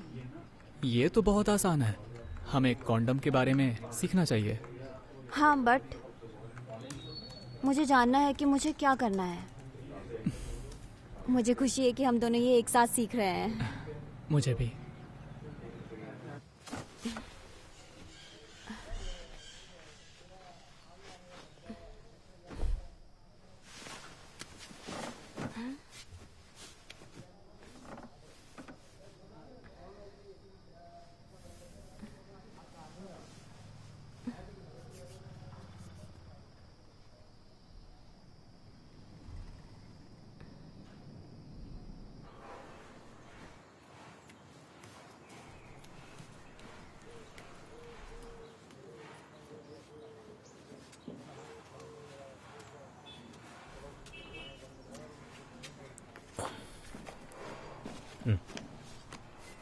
ये तो बहुत आसान है। हमें कॉन्डम के बारे में सीखना चाहिए। हाँ, बट मुझे जानना है कि मुझे क्या करना है। मुझे खुशी है कि हम दोनों ये एक साथ सीख रहे हैं। मुझे भी।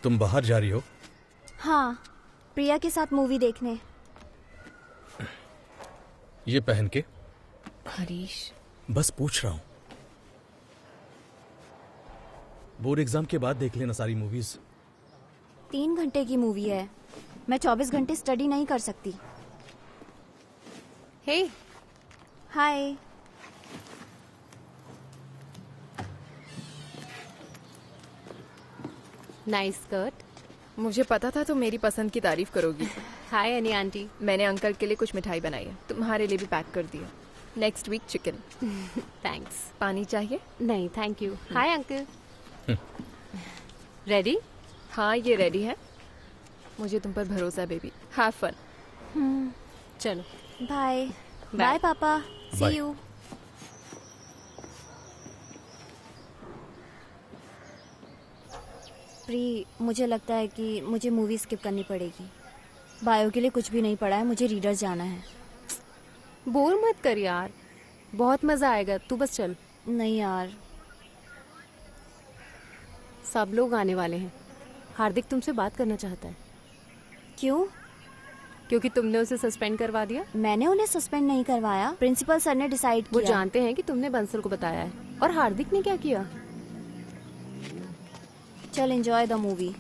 तुम बाहर जा रही हो? हाँ, प्रिया के साथ मूवी देखने। ये पहन के? हरीश, बस पूछ रहा हूँ। बोर्ड एग्जाम के बाद देख लेना सारी मूवीज। 3 घंटे की मूवी है, मैं 24 घंटे स्टडी नहीं कर सकती। Hey, hi. Nice skirt. मुझे पता था तुम मेरी पसंद की तारीफ करोगी। हाय अनी आंटी। मैंने अंकल के लिए कुछ मिठाई बनाई है, तुम्हारे लिए भी पैक कर दिया। Next week chicken. थैंक्स। पानी चाहिए? नहीं thank you. Hi uncle. Ready? हाँ, ये रेडी है। मुझे तुम पर भरोसा है बेबी। Have fun. चलो बाय बाय पापा, सी Bye. यू। प्री, मुझे लगता है कि मुझे मूवी स्किप करनी पड़ेगी। बायो के लिए कुछ भी नहीं पढ़ा है, मुझे रीडर जाना है। बोर मत कर यार, बहुत मजा आएगा, तू बस चल। नहीं यार। सब लोग आने वाले हैं। हार्दिक तुमसे बात करना चाहता है। क्यों? क्योंकि तुमने उसे सस्पेंड करवा दिया। मैंने उन्हें सस्पेंड नहीं करवाया, प्रिंसिपल सर ने डिसाइड वो किया। जानते हैं कि तुमने बंसल को बताया है। और हार्दिक ने क्या किया? चल एंजॉय द मूवी।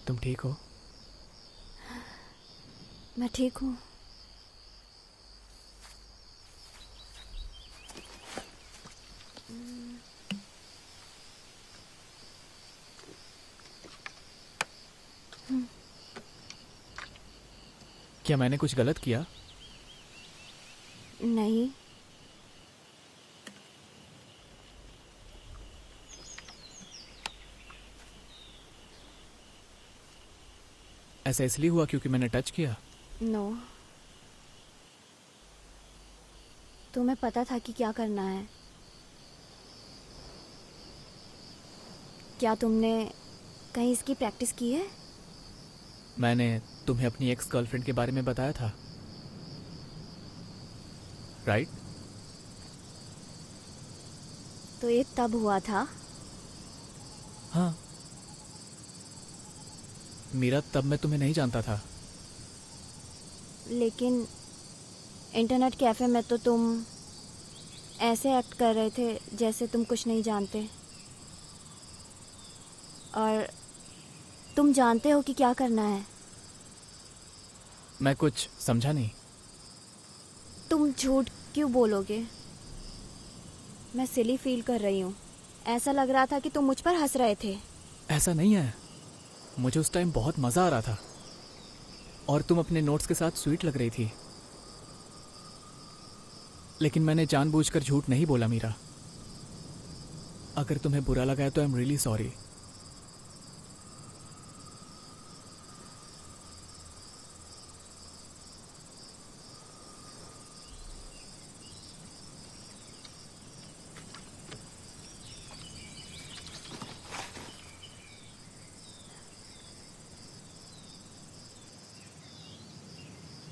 तुम ठीक हो? मैं ठीक हूँ। क्या मैंने कुछ गलत किया? नहीं। ऐसा इसलिए हुआ क्योंकि मैंने टच किया? नो। तुम्हें पता था कि क्या करना है। क्या तुमने कहीं इसकी प्रैक्टिस की है? मैंने तुम्हें अपनी एक्स गर्लफ्रेंड के बारे में बताया था, राइट? तो ये तब हुआ था। हाँ, मीरा, तब मैं तुम्हें नहीं जानता था। लेकिन इंटरनेट कैफे में तो तुम ऐसे एक्ट कर रहे थे जैसे तुम कुछ नहीं जानते। और तुम जानते हो कि क्या करना है। मैं कुछ समझा नहीं। तुम झूठ क्यों बोलोगे? मैं सिली फील कर रही हूँ। ऐसा लग रहा था कि तुम मुझ पर हंस रहे थे। ऐसा नहीं है, मुझे उस टाइम बहुत मजा आ रहा था और तुम अपने नोट्स के साथ स्वीट लग रही थी। लेकिन मैंने जानबूझकर झूठ नहीं बोला मीरा। अगर तुम्हें बुरा लगा है तो आई एम रियली सॉरी।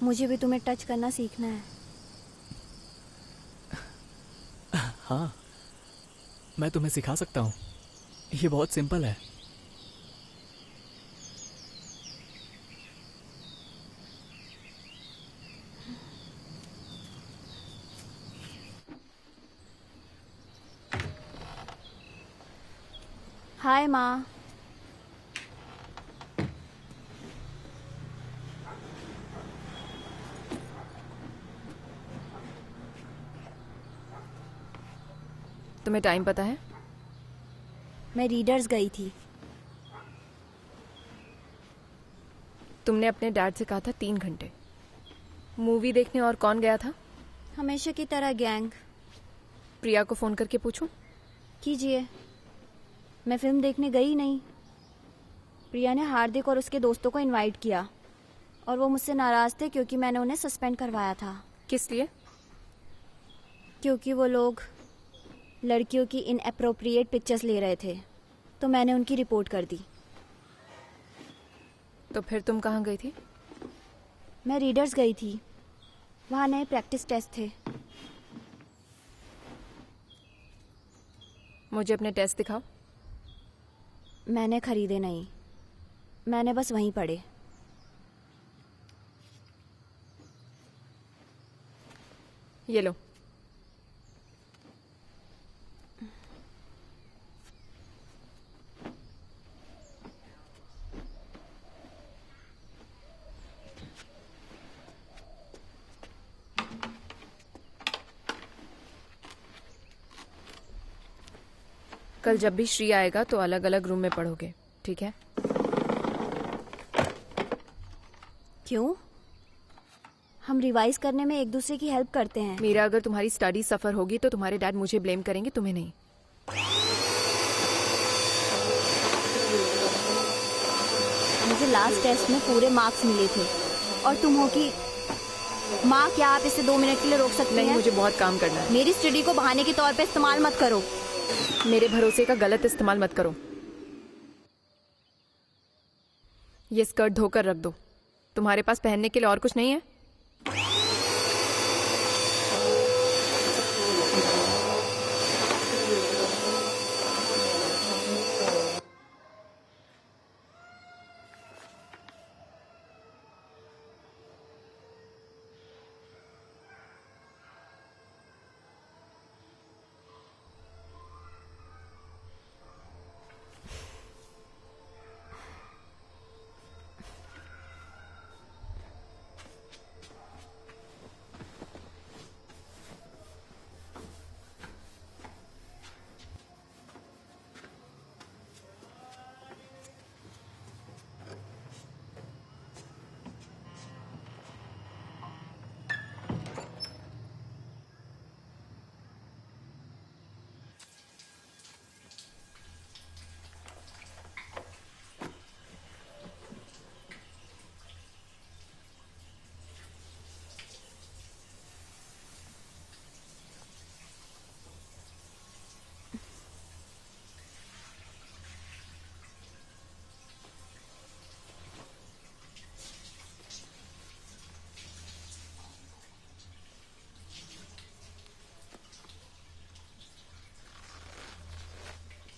मुझे भी तुम्हें टच करना सीखना है। हाँ, मैं तुम्हें सिखा सकता हूँ। ये बहुत सिंपल है। हाय माँ। तुम्हें टाइम पता है? मैं रीडर्स गई थी। तुमने अपने डैड से कहा था 3 घंटे। मूवी देखने और कौन गया था? हमेशा की तरह गैंग। प्रिया को फोन करके पूछूं? कीजिए। मैं फिल्म देखने गई नहीं। प्रिया ने हार्दिक और उसके दोस्तों को इनवाइट किया और वो मुझसे नाराज थे क्योंकि मैंने उन्हें सस्पेंड करवाया था। किस लिए? क्योंकि वो लोग लड़कियों की इनएप्रोप्रिएट पिक्चर्स ले रहे थे, तो मैंने उनकी रिपोर्ट कर दी। तो फिर तुम कहाँ गई थी? मैं रीडर्स गई थी। वहाँ नए प्रैक्टिस टेस्ट थे। मुझे अपने टेस्ट दिखाओ। मैंने खरीदे नहीं, मैंने बस वहीं पढ़े। ये लो। कल जब भी श्री आएगा तो अलग अलग रूम में पढ़ोगे, ठीक है? क्यों? हम रिवाइज करने में एक दूसरे की हेल्प करते हैं। मीरा, अगर तुम्हारी स्टडी सफर होगी तो तुम्हारे डैड मुझे ब्लेम करेंगे, तुम्हें नहीं। मुझे लास्ट टेस्ट में पूरे मार्क्स मिले थे और तुम हो कि माँ, क्या आप इसे 2 मिनट के लिए रोक सकते हैं? नहीं, मुझे बहुत काम करना है। मेरी स्टडी को बहाने के तौर पे इस्तेमाल मत करो। मेरे भरोसे का गलत इस्तेमाल मत करो। ये स्कर्ट धोकर रख दो। तुम्हारे पास पहनने के लिए और कुछ नहीं है?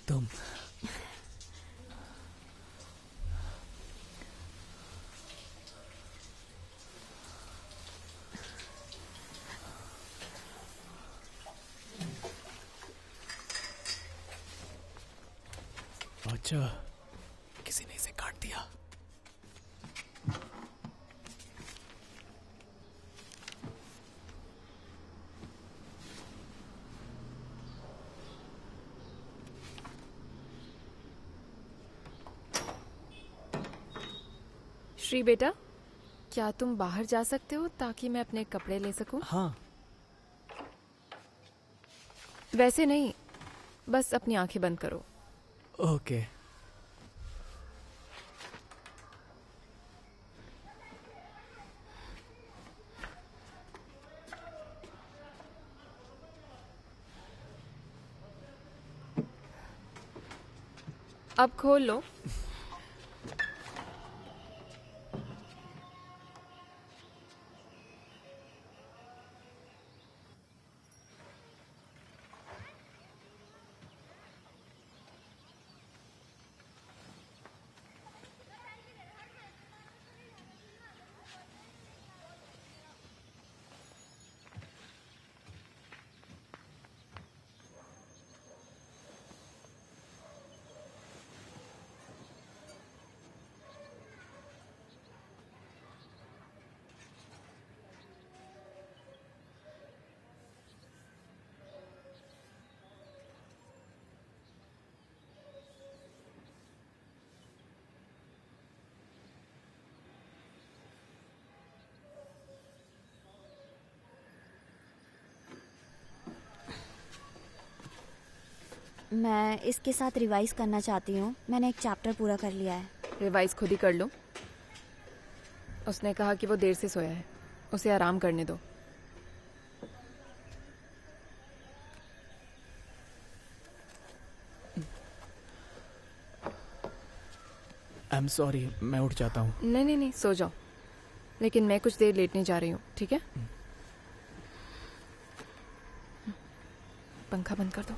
तुम अच्छा, किसी ने इसे काट दिया। श्री बेटा, क्या तुम बाहर जा सकते हो ताकि मैं अपने कपड़े ले सकूं? हाँ। वैसे नहीं, बस अपनी आंखें बंद करो। ओके। अब खोल लो। मैं इसके साथ रिवाइज करना चाहती हूँ। मैंने एक चैप्टर पूरा कर लिया है। रिवाइज खुद ही कर लो। उसने कहा कि वो देर से सोया है, उसे आराम करने दो। आई एम सॉरी, मैं उठ जाता हूँ। नहीं नहीं नहीं, सो जाओ, लेकिन मैं कुछ देर लेटने जा रही हूँ, ठीक है? पंखा बंद कर दो।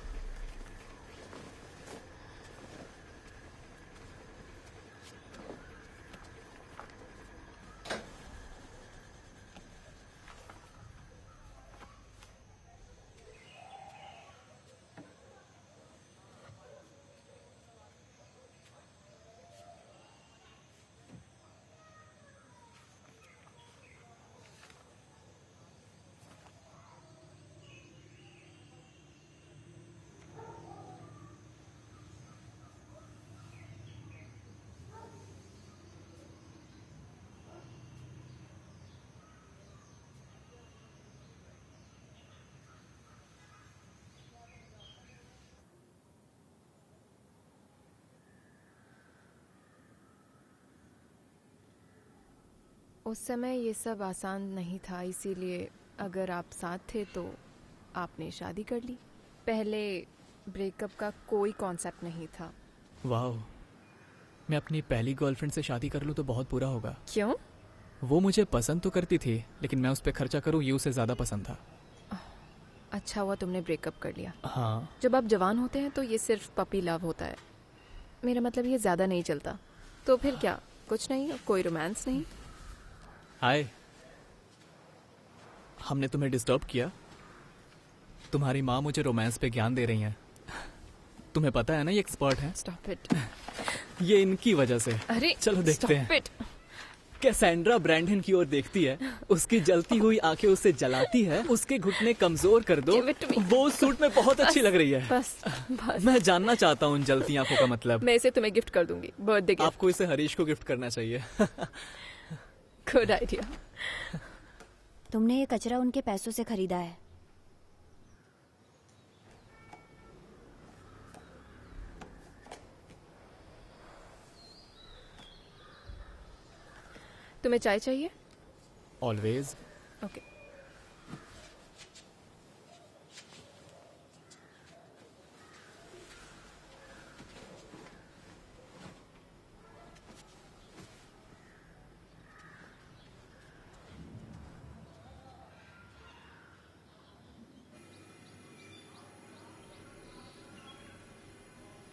उस समय ये सब आसान नहीं था, इसीलिए अगर आप साथ थे तो आपने शादी कर ली। पहले ब्रेकअप का कोई कॉन्सेप्ट नहीं था। वाह, मैं अपनी पहली गर्लफ्रेंड से शादी कर लूँ तो बहुत बुरा होगा। क्यों? वो मुझे पसंद तो करती थी, लेकिन मैं उस पर खर्चा करूँ ये उसे ज़्यादा पसंद था। अच्छा हुआ तुमने ब्रेकअप कर लिया। हाँ, जब आप जवान होते हैं तो ये सिर्फ पपी लव होता है। मेरा मतलब ये ज़्यादा नहीं चलता। तो फिर क्या, कुछ नहीं, कोई रोमांस नहीं? हाय, हमने तुम्हें डिस्टर्ब किया? तुम्हारी माँ मुझे रोमांस पे ज्ञान दे रही हैं। तुम्हें पता है ना ये एक्सपर्ट हैं। Stop it. ये इनकी वजह से। अरे चलो देखते हैं। Stop it. कैसेंड्रा ब्रैंडन की ओर देखती है, उसकी जलती हुई आंखें उसे जलाती है, उसके घुटने कमजोर कर दो। Give it to me. वो उस सूट में बहुत अच्छी लग रही है। बस बस। मैं जानना चाहता हूँ उन जलती आंखों का मतलब। मैं इसे तुम्हें गिफ्ट कर दूंगी, बर्थडे गिफ्ट। आपको इसे हरीश को गिफ्ट करना चाहिए। Good idea. तुमने ये कचरा उनके पैसों से खरीदा है। तुम्हें चाय चाहिए? ऑलवेज। ओके।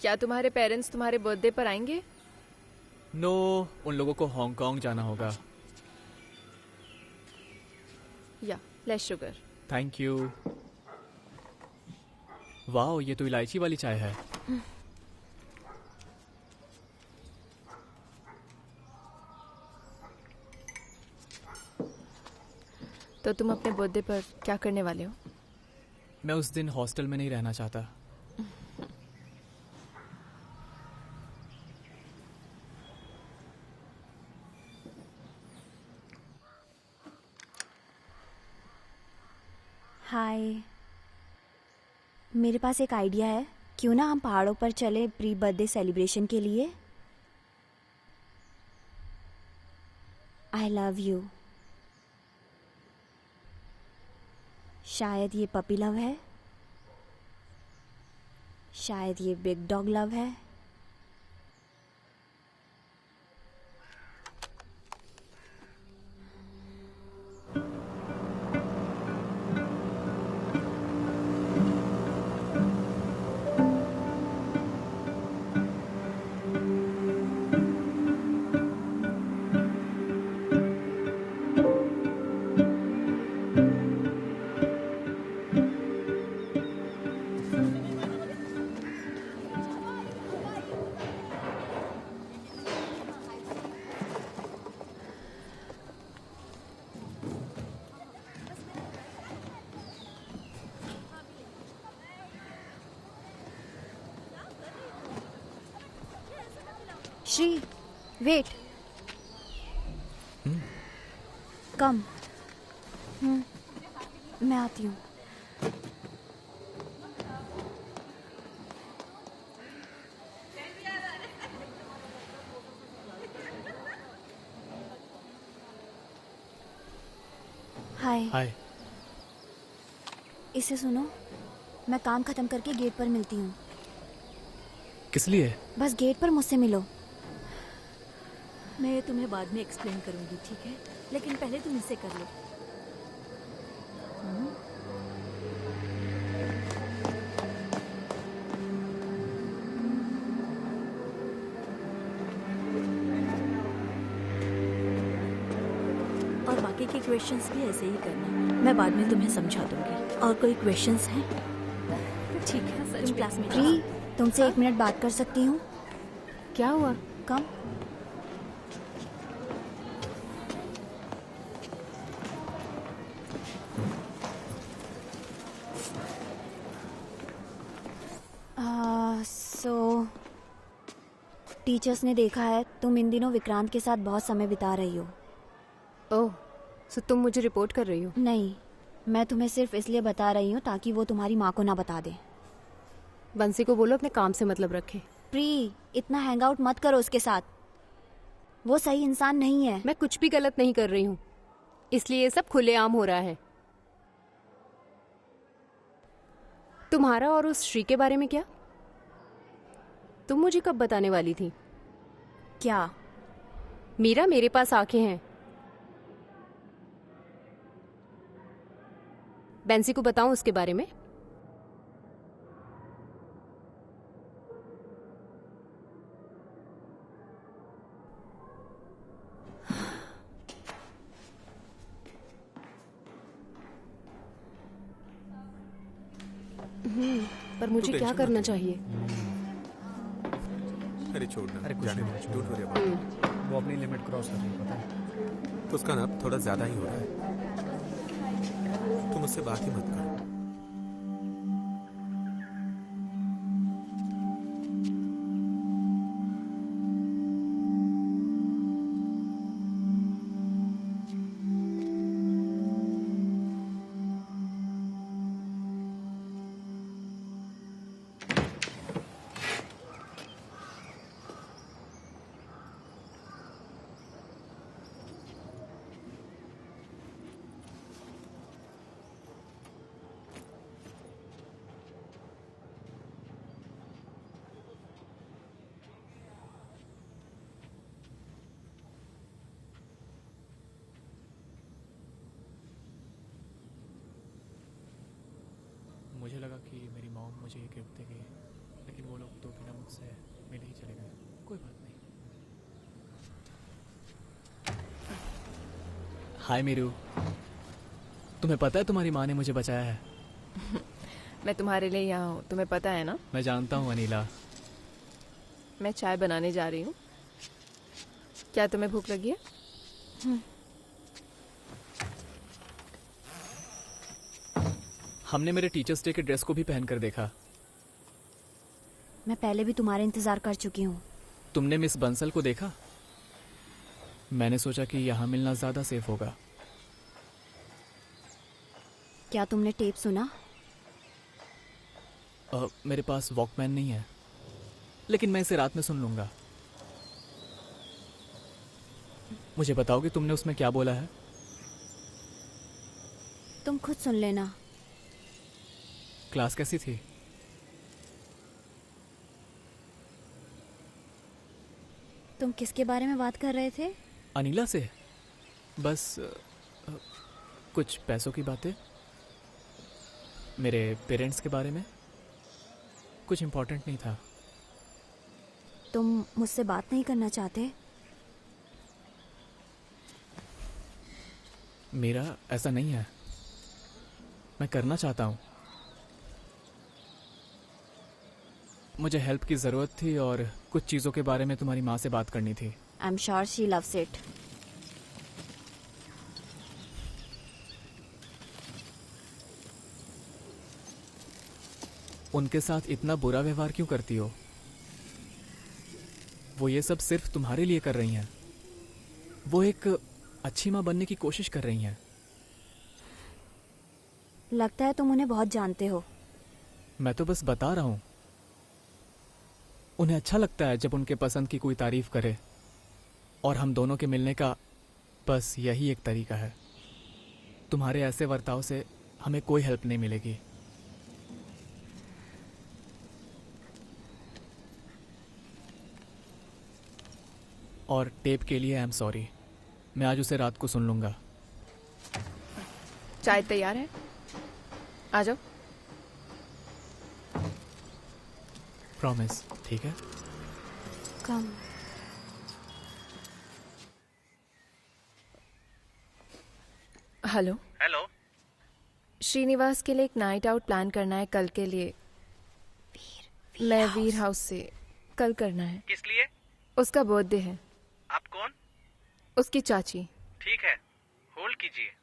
क्या तुम्हारे पेरेंट्स तुम्हारे बर्थडे पर आएंगे? नो, उन लोगों को हांगकांग जाना होगा। या लेस शुगर। Thank you. वाह, ये तो इलायची वाली चाय है। तो तुम अपने बर्थडे पर क्या करने वाले हो? मैं उस दिन हॉस्टल में नहीं रहना चाहता। हाय, मेरे पास एक आइडिया है। क्यों ना हम पहाड़ों पर चले प्री बर्थडे सेलिब्रेशन के लिए? I love you. शायद ये पपी लव है, शायद ये बिग डॉग लव है। श्री, वेट। कम। मैं आती हूँ। हाय। इसे सुनो, मैं काम खत्म करके गेट पर मिलती हूँ। किस लिए? बस गेट पर मुझसे मिलो। मैं तुम्हें बाद में एक्सप्लेन करूंगी, ठीक है? लेकिन पहले तुम इसे कर लो। और बाकी के क्वेश्चंस भी ऐसे ही करना, मैं बाद में तुम्हें समझा दूंगी। और कोई क्वेश्चंस हैं? ठीक है, तुम क्लास में प्री, तुमसे 1 मिनट बात कर सकती हूँ? क्या हुआ? कम। टीचर्स ने देखा है तुम इन दिनों विक्रांत के साथ बहुत समय बिता रही हो। ओह, सो तुम मुझे रिपोर्ट कर रही हो? नहीं, मैं तुम्हें सिर्फ इसलिए बता रही हूँ ताकि वो तुम्हारी माँ को ना बता दे। बंसी को बोलो अपने काम से मतलब रखे। प्री, इतना हैंग आउट मत करो उसके साथ, वो सही इंसान नहीं है। मैं कुछ भी गलत नहीं कर रही हूँ, इसलिए ये सब खुलेआम हो रहा है। तुम्हारा और उस श्री के बारे में क्या? तुम मुझे कब बताने वाली थी? क्या? मीरा, मेरे पास आंखें हैं। बेंसी को बताऊं उसके बारे में? पर मुझे क्या करना चाहिए? अरे छोड़ना, अरे कुछ जाने नहीं, दो, डोंट वरी अबाउट इट। वो अपनी लिमिट क्रॉस कर रही है, पता है? तो उसका ना थोड़ा ज्यादा ही हो रहा है। तुम उससे बात ही मत करो। मुझे लगा कि मेरी मॉम मुझे ये गिफ्ट देगी, लेकिन वो लोग तो बिना मुझसे मिले ही चले गए। कोई बात नहीं। हाय मीरू, तुम्हें पता है तुम्हारी माँ ने मुझे बचाया है? मैं तुम्हारे लिए यहाँ हूँ, तुम्हें पता है ना? मैं जानता हूँ अनिला। मैं चाय बनाने जा रही हूँ। क्या तुम्हें भूख लगी है? हमने मेरे टीचर्स डे के ड्रेस को भी पहनकर देखा। मैं पहले भी तुम्हारा इंतजार कर चुकी हूँ। तुमने मिस बंसल को देखा? मैंने सोचा कि यहाँ मिलना ज्यादा सेफ होगा। क्या तुमने टेप सुना? मेरे पास वॉकमैन नहीं है, लेकिन मैं इसे रात में सुन लूंगा। मुझे बताओगे तुमने उसमें क्या बोला है? तुम खुद सुन लेना। क्लास कैसी थी? तुम किसके बारे में बात कर रहे थे? अनिला से। बस कुछ पैसों की बातें, मेरे पेरेंट्स के बारे में। कुछ इम्पोर्टेंट नहीं था। तुम मुझसे बात नहीं करना चाहते? मेरा ऐसा नहीं है, मैं करना चाहता हूँ। मुझे हेल्प की ज़रूरत थी और कुछ चीज़ों के बारे में तुम्हारी माँ से बात करनी थी। I am sure she loves it. उनके साथ इतना बुरा व्यवहार क्यों करती हो? वो ये सब सिर्फ तुम्हारे लिए कर रही हैं। वो एक अच्छी माँ बनने की कोशिश कर रही हैं। लगता है तुम उन्हें बहुत जानते हो। मैं तो बस बता रहा हूँ। उन्हें अच्छा लगता है जब उनके पसंद की कोई तारीफ करे, और हम दोनों के मिलने का बस यही एक तरीका है। तुम्हारे ऐसे बर्ताव से हमें कोई हेल्प नहीं मिलेगी। और टेप के लिए आई एम सॉरी। मैं आज उसे रात को सुन लूंगा। चाय तैयार है, आ जाओ। प्रॉमिस, ठीक है? कम। हेलो। हेलो। श्रीनिवास के लिए एक नाइट आउट प्लान करना है कल के लिए। मैं वीर हाउस से कल करना है। किस लिए? उसका बर्थडे है। आप कौन? उसकी चाची। ठीक है, होल्ड कीजिए।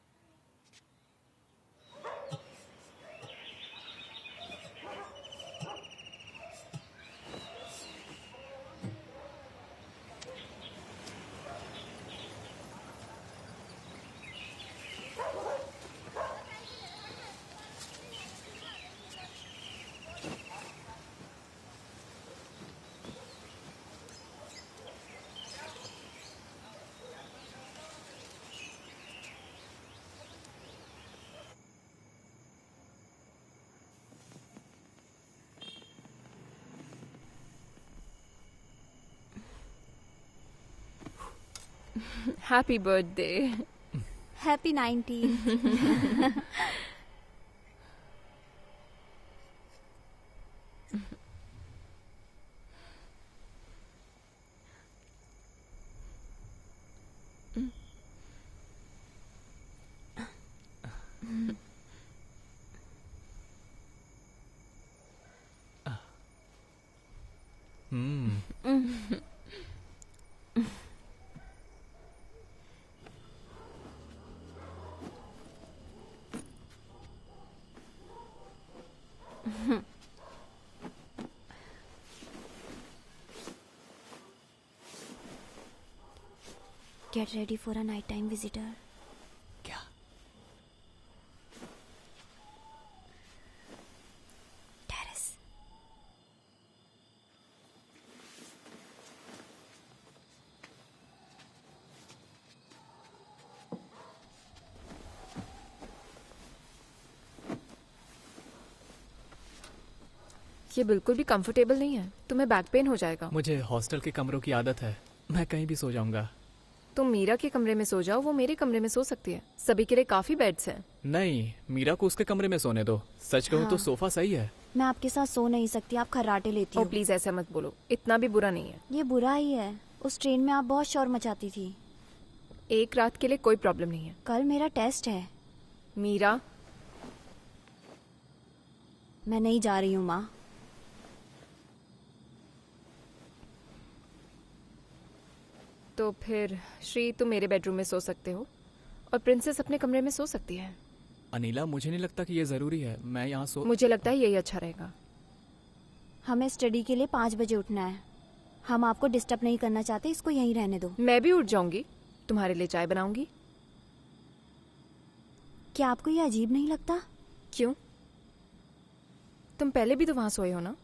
Happy birthday. Happy 19। Get ready for a nighttime visitor. क्या? Terrace. ये बिल्कुल भी कंफर्टेबल नहीं है, तुम्हें बैक पेन हो जाएगा। मुझे हॉस्टल के कमरों की आदत है, मैं कहीं भी सो जाऊंगा। तुम मीरा के कमरे में सो जाओ, वो मेरे कमरे में सो सकती है। सभी के लिए काफी बेड्स हैं। नहीं, मीरा को उसके कमरे में सोने दो। सच कहूँ तो सोफा सही है। मैं आपके साथ सो नहीं सकती, आप खर्राटे लेती ओ हो। प्लीज ऐसा मत बोलो, इतना भी बुरा नहीं है। ये बुरा ही है। उस ट्रेन में आप बहुत शोर मचाती थी। एक रात के लिए कोई प्रॉब्लम नहीं है। कल मेरा टेस्ट है। मीरा, मैं नहीं जा रही हूँ माँ। तो फिर श्री तुम मेरे बेडरूम में सो सकते हो और प्रिंसेस अपने कमरे में सो सकती है। अनिला, मुझे नहीं लगता कि ये जरूरी है। मैं यहाँ सो मुझे लगता है यही अच्छा रहेगा। हमें स्टडी के लिए 5 बजे उठना है। हम आपको डिस्टर्ब नहीं करना चाहते, इसको यहीं रहने दो। मैं भी उठ जाऊंगी, तुम्हारे लिए चाय बनाऊंगी। क्या आपको ये अजीब नहीं लगता? क्यों? तुम पहले भी तो वहां सोए हो ना,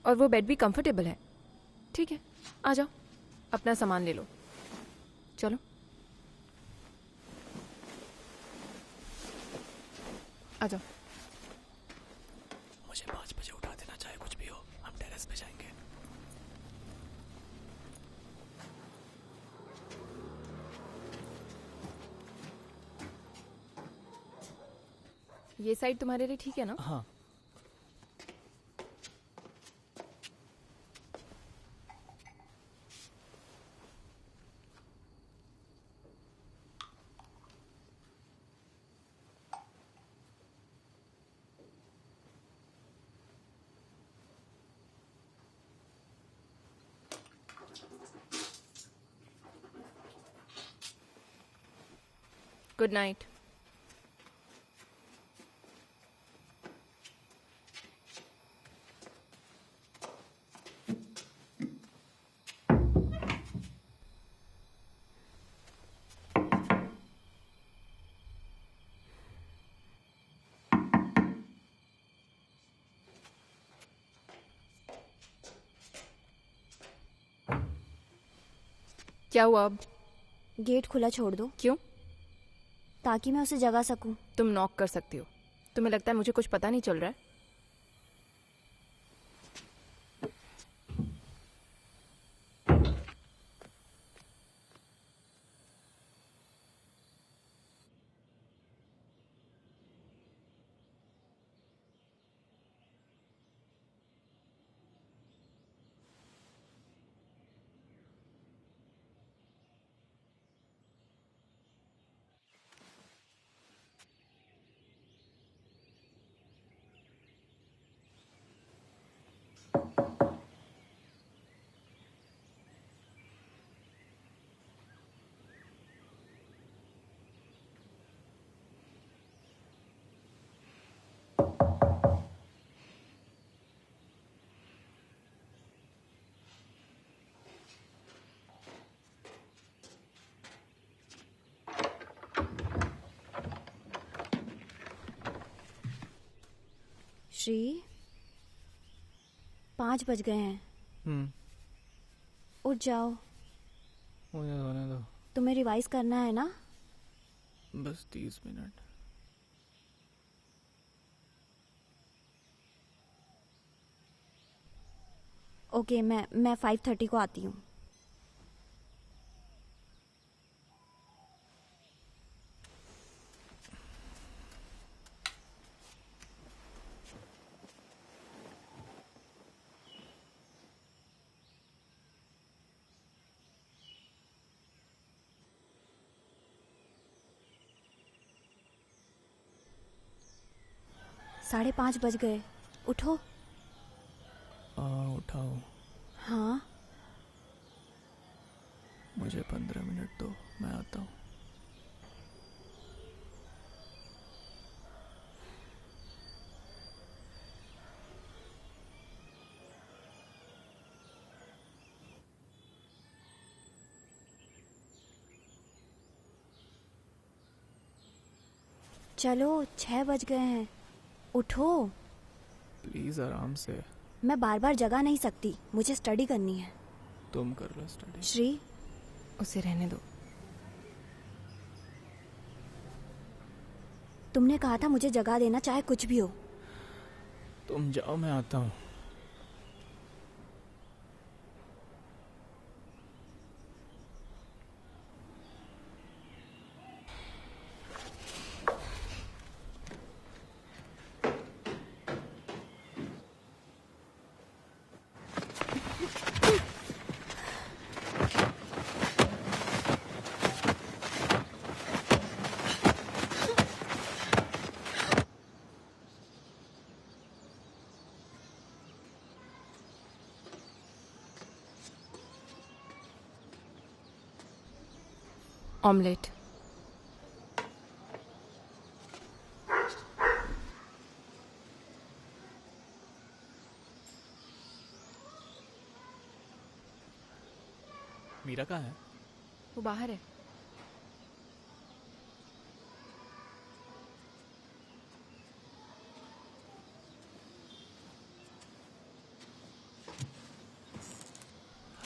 और वो बेड भी कंफर्टेबल है। ठीक है, आ जाओ, अपना सामान ले लो, चलो। आ जाओ। मुझे 5 बजे उठा देना, चाहे कुछ भी हो। हम टेरेस पे जाएंगे। ये साइड तुम्हारे लिए ठीक है ना? हाँ। Good night. क्या हुआ अब? गेट खुला छोड़ दो। क्यों? ताकि मैं उसे जगा सकूं। तुम नॉक कर सकती हो। तुम्हें लगता है मुझे कुछ पता नहीं चल रहा है? श्री, 5 बज गए हैं। उठ जाओ। मुझे सोने दो। तुम्हें रिवाइज करना है ना? बस 30 मिनट। ओके, मैं 5:30 को आती हूँ। साढ़े 5 बज गए। उठो। उठाओ। हाँ। मुझे 15 मिनट दो, मैं आता हूँ। चलो, 6 बज गए हैं। उठो। प्लीज आराम से। मैं बार बार जगा नहीं सकती, मुझे स्टडी करनी है। तुम कर लो स्टडी। श्री, उसे रहने दो। तुमने कहा था मुझे जगा देना, चाहे कुछ भी हो। तुम जाओ, मैं आता हूँ। ऑमलेट। मीरा कहाँ है? वो बाहर है।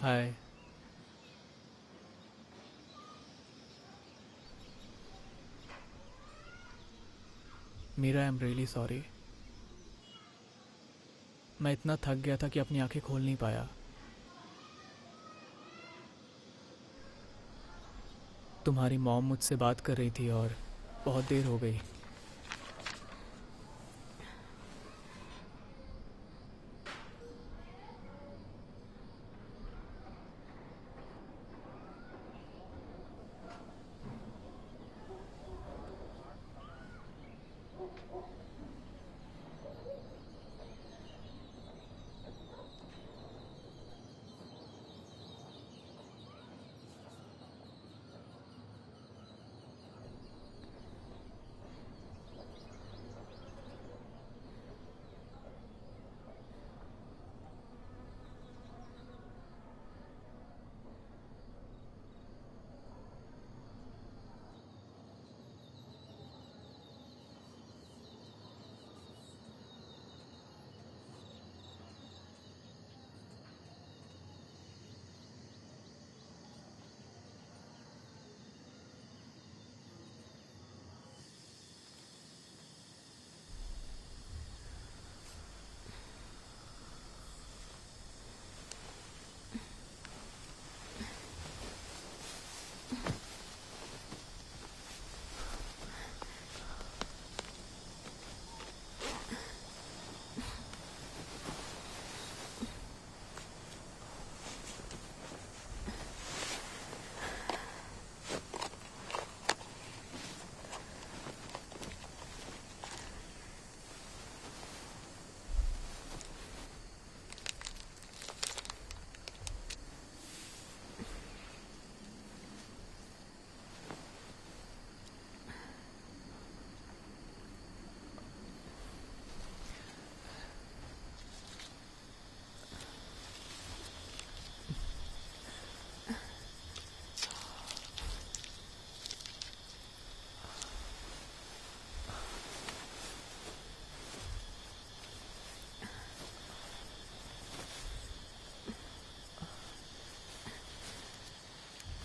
Hi. Meera, I am really sorry. मैं इतना थक गया था कि अपनी आंखें खोल नहीं पाया। तुम्हारी मॉम मुझसे बात कर रही थी और बहुत देर हो गई।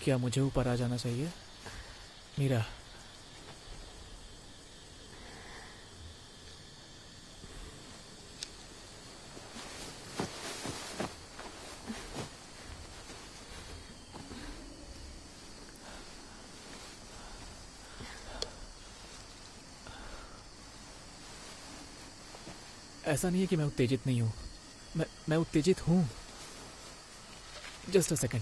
क्या मुझे ऊपर आ जाना चाहिए? मीरा, ऐसा नहीं है कि मैं उत्तेजित नहीं हूं, मैं उत्तेजित हूं। Just a second.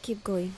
Keep going.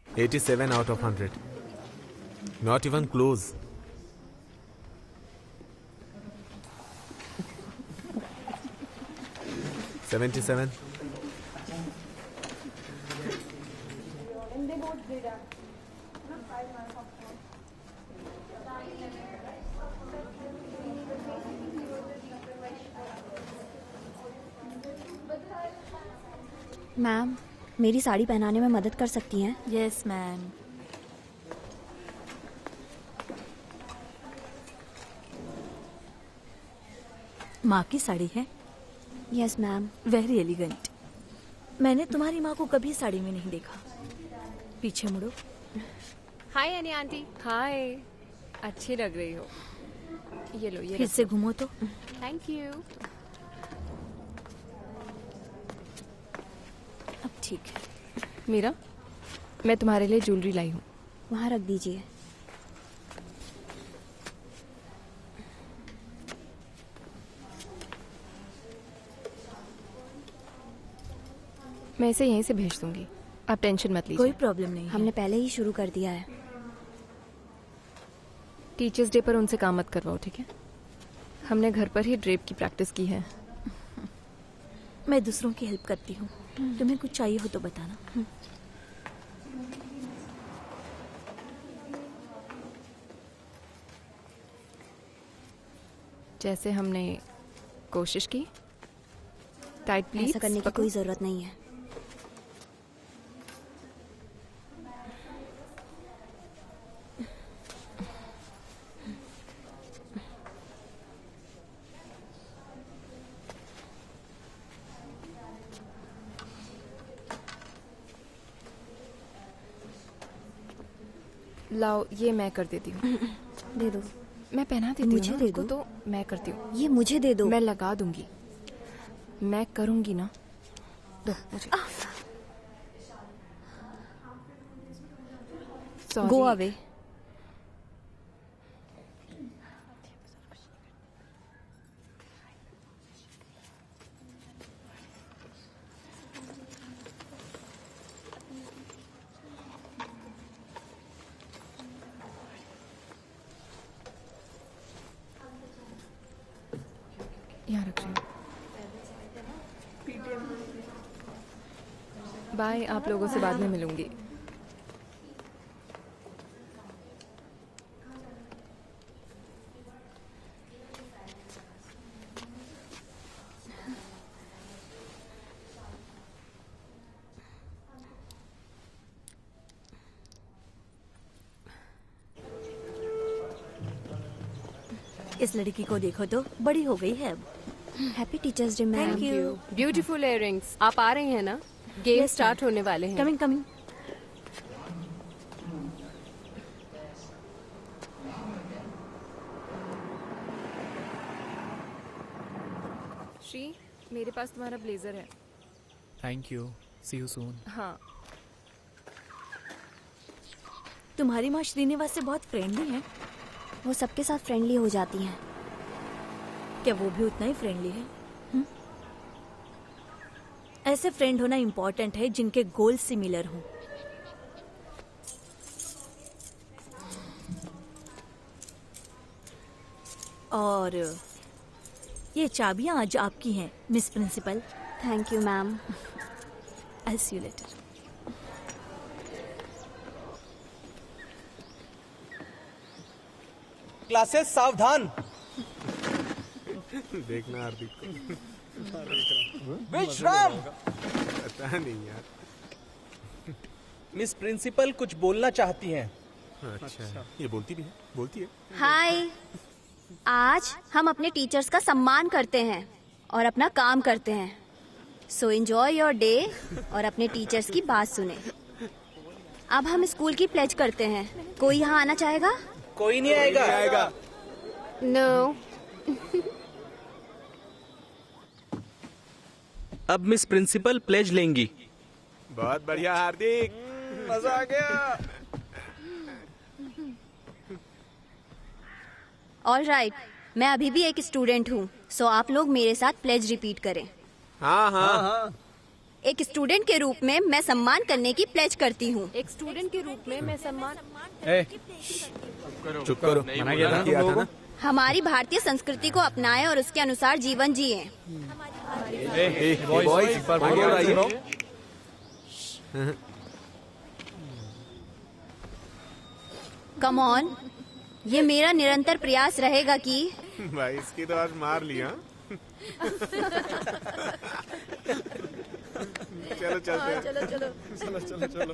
$87 out of 100. Not even close. $77. Ma'am, मेरी साड़ी पहनाने में मदद कर सकती हैं? Yes ma'am. माँ की साड़ी है? Yes ma'am. Very elegant. मैंने तुम्हारी माँ को कभी साड़ी में नहीं देखा। पीछे मुड़ो। हाय अनी आंटी। हाय, अच्छी लग रही हो। ये लो, ये फिर से घूमो तो। Thank you. अब ठीक है। मीरा, मैं तुम्हारे लिए ज्वेलरी लाई हूँ। वहाँ रख दीजिए। मैं इसे यहीं से भेज दूंगी, आप टेंशन मत लीजिए। कोई प्रॉब्लम नहीं है। हमने पहले ही शुरू कर दिया है। टीचर्स डे पर उनसे काम मत करवाओ, ठीक है? हमने घर पर ही ड्रेप की प्रैक्टिस की है। मैं दूसरों की हेल्प करती हूँ। तुम्हें कुछ चाहिए हो तो बताना। जैसे हमने कोशिश की। Tight please. ऐसा करने की कोई जरूरत नहीं है। लाओ, ये मैं कर देती हूँ। दे दो। मैं पहना देती हूँ। मुझे दे दो। तो मैं करती हूँ। ये मुझे दे दो। मैं लगा दूंगी। मैं करूंगी ना। दो मुझे। Go away. यहाँ रख रही हूँ। बाय, आप लोगों से बाद में मिलूंगी। इस लड़की को देखो तो बड़ी हो गई है अब। Happy teachers day ma'am. Thank you. Beautiful earrings. आप आ रही हैं ना? गेम Yes, स्टार्ट होने वाले हैं। Coming coming. श्री, मेरे पास तुम्हारा ब्लेजर है। Thank you, see you soon. हाँ। तुम्हारी माँ श्रीनिवास से बहुत फ्रेंडली है। वो सबके साथ फ्रेंडली हो जाती हैं। क्या वो भी उतना ही फ्रेंडली है? ऐसे फ्रेंड होना इम्पोर्टेंट है जिनके गोल सिमिलर हों। और ये चाबियां आज आपकी हैं, miss principal. Thank you ma'am. I see you later. Classes सावधान। देखना हार्दिक को। विश्राम। पता नहीं यार। मिस प्रिंसिपल कुछ बोलना चाहती हैं। अच्छा, ये बोलती भी है? बोलती है? हाय, आज हम अपने टीचर्स का सम्मान करते हैं और अपना काम करते हैं। सो एंजॉय योर डे और अपने टीचर्स की बात सुने। अब हम स्कूल की प्लेज करते हैं। कोई यहाँ आना चाहेगा? कोई नहीं आएगा। नो। अब मिस प्रिंसिपल प्लेज लेंगी। बहुत बढ़िया हार्दिक, मजा आ गया। ऑल राइट, मैं अभी भी एक स्टूडेंट हूँ, सो आप लोग मेरे साथ प्लेज रिपीट करें। हाँ। एक स्टूडेंट के रूप में मैं सम्मान करने की प्लेज करती हूँ। एक स्टूडेंट के रूप में मैं सम्मान। चुप करो, मना किया था ना। हमारी भारतीय संस्कृति को अपनाएं और उसके अनुसार जीवन जिए। बॉयज कम ऑन, ये मेरा निरंतर प्रयास रहेगा कि भाई इसकी तो आज मार लिया। चलो चलते हैं। चलो चलो चलो चलो चलो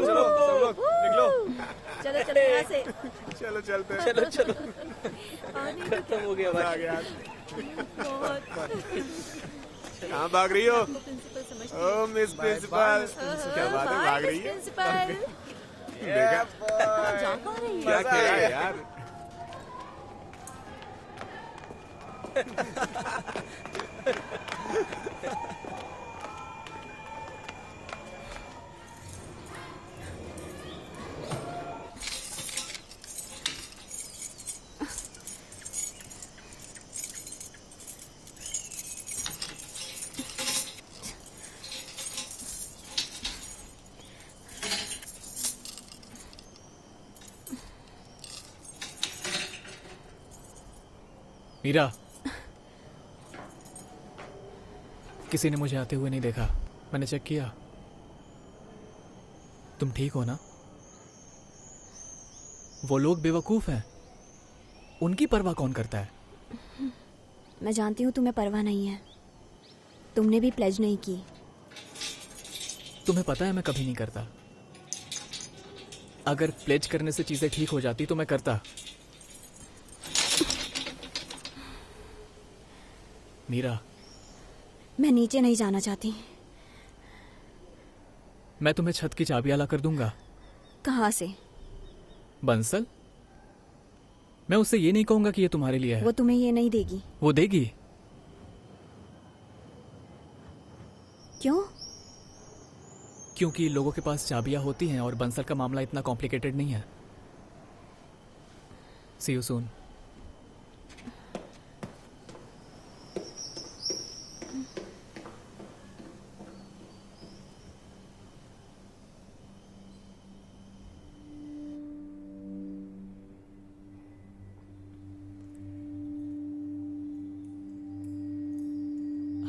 चलो सब लोग निकलो। चलो चलो यहाँ से। चलो चलते हैं। चलो खत्म हो गया आ भाई। गया। कहाँ भाग रही हो? ओ मिस प्रिंसिपल, क्या बात है, भाग रही है? देखा क्या खेला है यार। मीरा, किसी ने मुझे आते हुए नहीं देखा। मैंने चेक किया। तुम ठीक हो ना? वो लोग बेवकूफ हैं, उनकी परवाह कौन करता है? मैं जानती हूँ तुम्हें परवाह नहीं है। तुमने भी प्लेज नहीं की। तुम्हें पता है मैं कभी नहीं करता। अगर प्लेज करने से चीजें ठीक हो जाती तो मैं करता। मीरा, मैं नीचे नहीं जाना चाहती। मैं तुम्हें छत की चाबियां ला कर दूंगा। कहाँ से? बंसल, मैं उससे ये नहीं कहूंगा कि ये तुम्हारे लिए है। वो तुम्हें ये नहीं देगी। वो देगी। क्यों? क्योंकि लोगों के पास चाबियां होती हैं और बंसल का मामला इतना कॉम्प्लिकेटेड नहीं है। सी यू सून।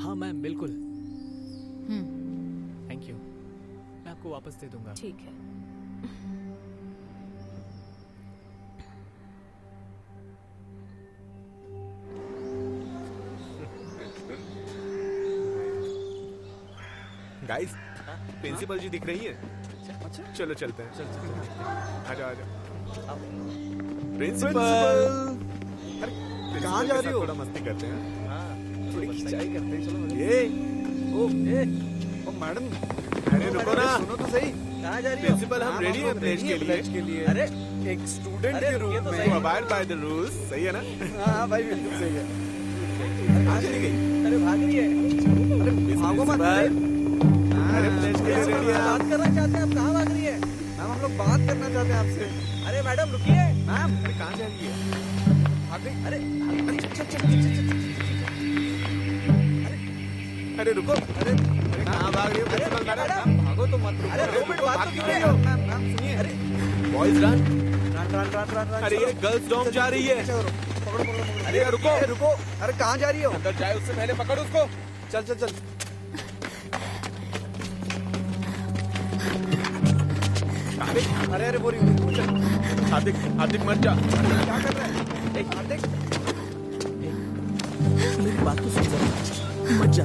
हाँ मैम, बिल्कुल। आपको वापस दे दूंगा। ठीक है। गाइस, प्रिंसिपल जी दिख रही है। अच्छा चलो चलते हैं। चल आ जाओ। प्रिंसिपल कहाँ जा रही हो? थोड़ा मस्ती करते हैं। थोड़ी खिंचाई करते हैं। चलो ओ मैडम, अरे रुको ना, सुनो तो सही। कहाँ जा रही हो? प्रिंसिपल हम रेडी हैं प्लेज के लिए। अरे एक स्टूडेंट के रूप में अबाइड बाय द रूल्स, सही है ना? हाँ भाई बिल्कुल सही है। कहाँ चली गई? अरे भाग रही है। अरे भागो मत। अरे प्लेज के लिए रेडी है। बात करना चाहते हैं, आप कहाँ भाग रही है? मैम हम लोग बात करना चाहते हैं आपसे। अरे मैडम रुकिए। मैम अरे कहाँ जा रही है? भाग गई। अरे अरे रुको। अरे कहाँ भाग रही हो प्रिंसिपल मैडम? भागो तो मत। अरे 2 मिनट बात तो कीजिए। मैम सुनिए। अरे बॉयज रन। रन। अरे ये गर्ल्स डॉम जा रही है। पकड़ो। अरे रुको। अरे कहाँ जा रही हो? अंदर जाए उससे पहले पकड़ उसको। चल। अरे बोरी चल। हार्दिक मत जा। क्या कर रहा है? हार्दिक मेरी बात तो सुन जरा, मत जा,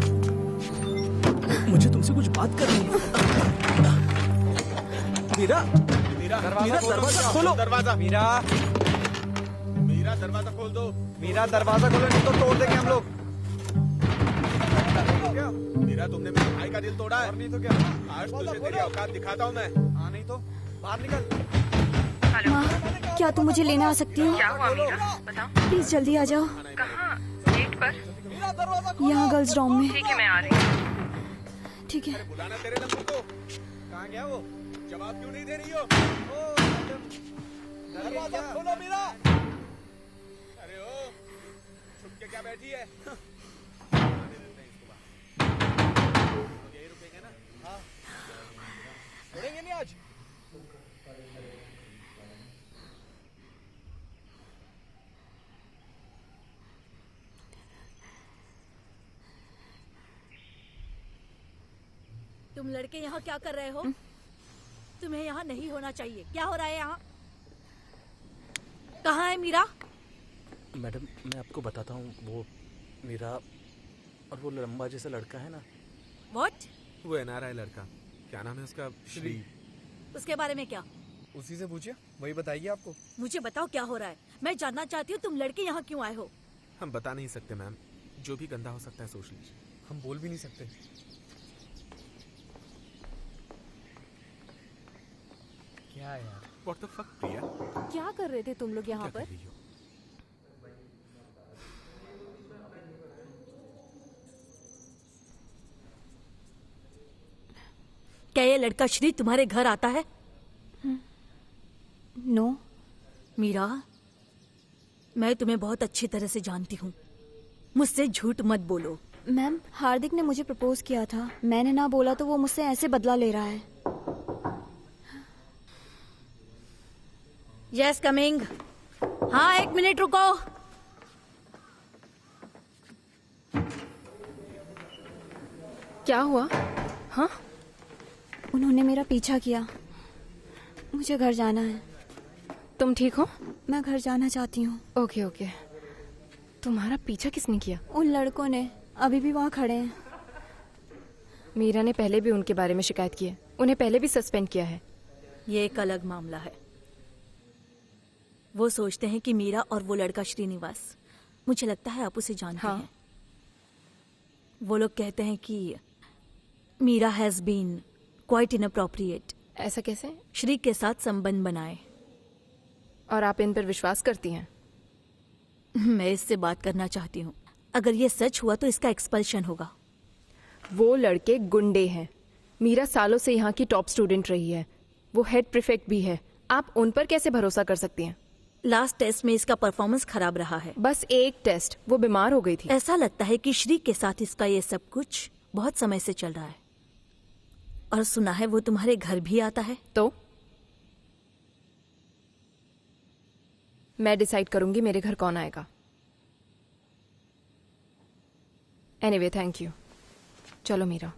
मुझे तुमसे कुछ बात करनी है। मीरा दरवाजा खोलो। दरवाजा मीरा दरवाजा खोल दो। मीरा दरवाजा खोलो, नहीं तो तोड़ देंगे हम लोग। मीरा तुमने मेरे भाई का दिल तोड़ा है। और नहीं तो क्या? आज तुझे तेरी औकात दिखाता हूँ मैं। हाँ नहीं तो बाहर निकल। माँ, क्या तुम मुझे लेने आ सकती हो? क्या हुआ मीरा? बताओ। प्लीज जल्दी आ जाओ। कहाँ? गेट पर? यहाँ गर्ल्स डॉम में। ठीक है, मैं आ रही हूँ। ठीक है। बुलाना तेरे नंबर को। कहाँ गया वो? जवाब क्यों नहीं दे रही हो? दरवाजा खोलो मीरा। अरे ओ, छुप के क्या बैठी है? यही रुकेंगे ना? हाँ छोड़ेंगे नहीं आज। तुम लड़के यहाँ क्या कर रहे हो? तुम्हें यहाँ नहीं होना चाहिए। क्या हो रहा है यहाँ? कहाँ है मीरा? मैडम मैं आपको बताता हूँ, वो मीरा और वो लंबा जैसा लड़का है ना। What? वो एनआरआई लड़का, क्या नाम है उसका? श्री। उसके बारे में क्या? उसी से पूछिए, वही बताइए आपको। मुझे बताओ क्या हो रहा है। मैं जानना चाहती हूँ तुम लड़के यहाँ क्यों आए हो। हम बता नहीं सकते मैम, जो भी गंदा हो सकता है सोच लीजिए। हम बोल भी नहीं सकते। क्या यार? What the fuck प्रिया? क्या कर रहे थे तुम लोग यहाँ क्या पर? कर रही हो? क्या ये लड़का श्री तुम्हारे घर आता है? नो। मीरा, मैं तुम्हें बहुत अच्छी तरह से जानती हूँ। मुझसे झूठ मत बोलो। मैम, हार्दिक ने मुझे प्रपोज किया था। मैंने ना बोला तो वो मुझसे ऐसे बदला ले रहा है। Yes coming. हाँ 1 मिनट रुको। क्या हुआ? हाँ, उन्होंने मेरा पीछा किया। मुझे घर जाना है। तुम ठीक हो? मैं घर जाना चाहती हूँ। ओके। तुम्हारा पीछा किसने किया? उन लड़कों ने, अभी भी वहाँ खड़े हैं। मीरा ने पहले भी उनके बारे में शिकायत की है। उन्हें पहले भी सस्पेंड किया है। ये एक अलग मामला है। वो सोचते हैं कि मीरा और वो लड़का श्रीनिवास, मुझे लगता है आप उसे जानते हैं। वो लोग कहते हैं कि Meera has been quite inappropriate. ऐसा कैसे? श्री के साथ संबंध बनाए। और आप इन पर विश्वास करती हैं? मैं इससे बात करना चाहती हूँ। अगर ये सच हुआ तो इसका एक्सपल्शन होगा। वो लड़के गुंडे हैं। मीरा सालों से यहाँ की टॉप स्टूडेंट रही है। वो हेड प्रीफेक्ट भी है। आप उन पर कैसे भरोसा कर सकती हैं? लास्ट टेस्ट में इसका परफॉर्मेंस खराब रहा है। बस एक टेस्ट, वो बीमार हो गई थी। ऐसा लगता है कि श्री के साथ इसका ये सब कुछ बहुत समय से चल रहा है। और सुना है वो तुम्हारे घर भी आता है। तो मैं डिसाइड करूंगी मेरे घर कौन आएगा। Anyway, thank you. चलो मीरा।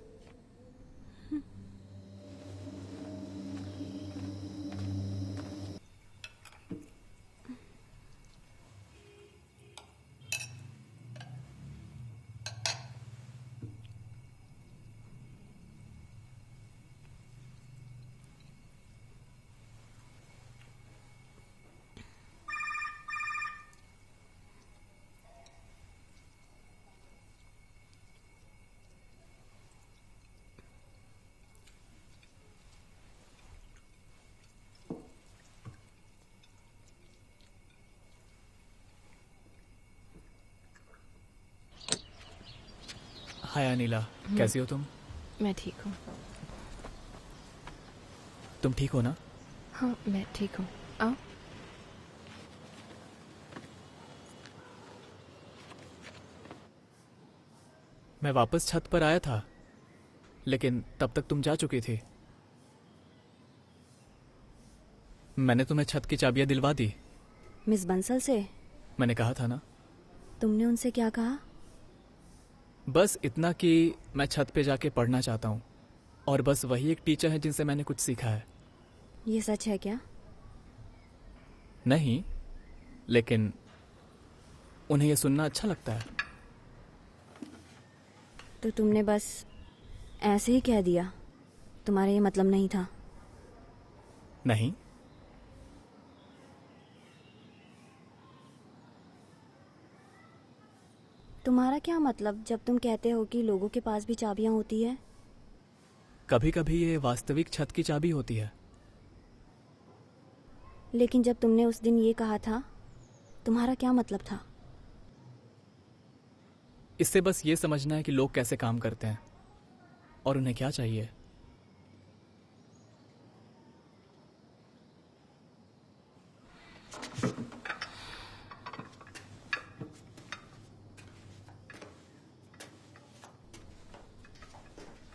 हाय अनिला, कैसी हो तुम? मैं ठीक हूँ। तुम ठीक हो ना? हाँ मैं ठीक हूँ। आओ। मैं वापस छत पर आया था, लेकिन तब तक तुम जा चुकी थी। मैंने तुम्हें छत की चाबियां दिलवा दी। मिस बंसल से? मैंने कहा था ना। तुमने उनसे क्या कहा? बस इतना कि मैं छत पे जाके पढ़ना चाहता हूँ, और बस वही एक टीचर है जिनसे मैंने कुछ सीखा है। ये सच है क्या? नहीं, लेकिन उन्हें यह सुनना अच्छा लगता है। तो तुमने बस ऐसे ही कह दिया? तुम्हारा ये मतलब नहीं था? नहीं। तुम्हारा क्या मतलब जब तुम कहते हो कि लोगों के पास भी चाबियां होती है? कभी कभी ये वास्तविक छत की चाबी होती है। लेकिन जब तुमने उस दिन ये कहा था, तुम्हारा क्या मतलब था? इससे बस ये समझना है कि लोग कैसे काम करते हैं और उन्हें क्या चाहिए।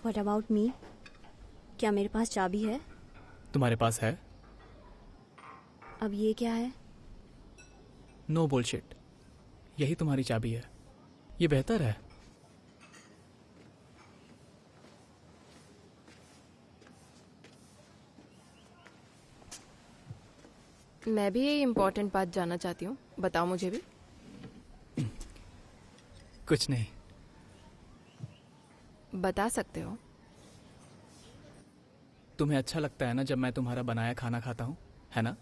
What about me? क्या मेरे पास चाबी है? तुम्हारे पास है? अब ये क्या है? No bullshit. यही तुम्हारी चाबी है। ये बेहतर है। मैं भी ये इम्पोर्टेंट बात जानना चाहती हूँ, बताओ मुझे भी। कुछ नहीं। बता सकते हो? तुम्हें अच्छा लगता है ना जब मैं तुम्हारा बनाया खाना खाता हूँ, है ना?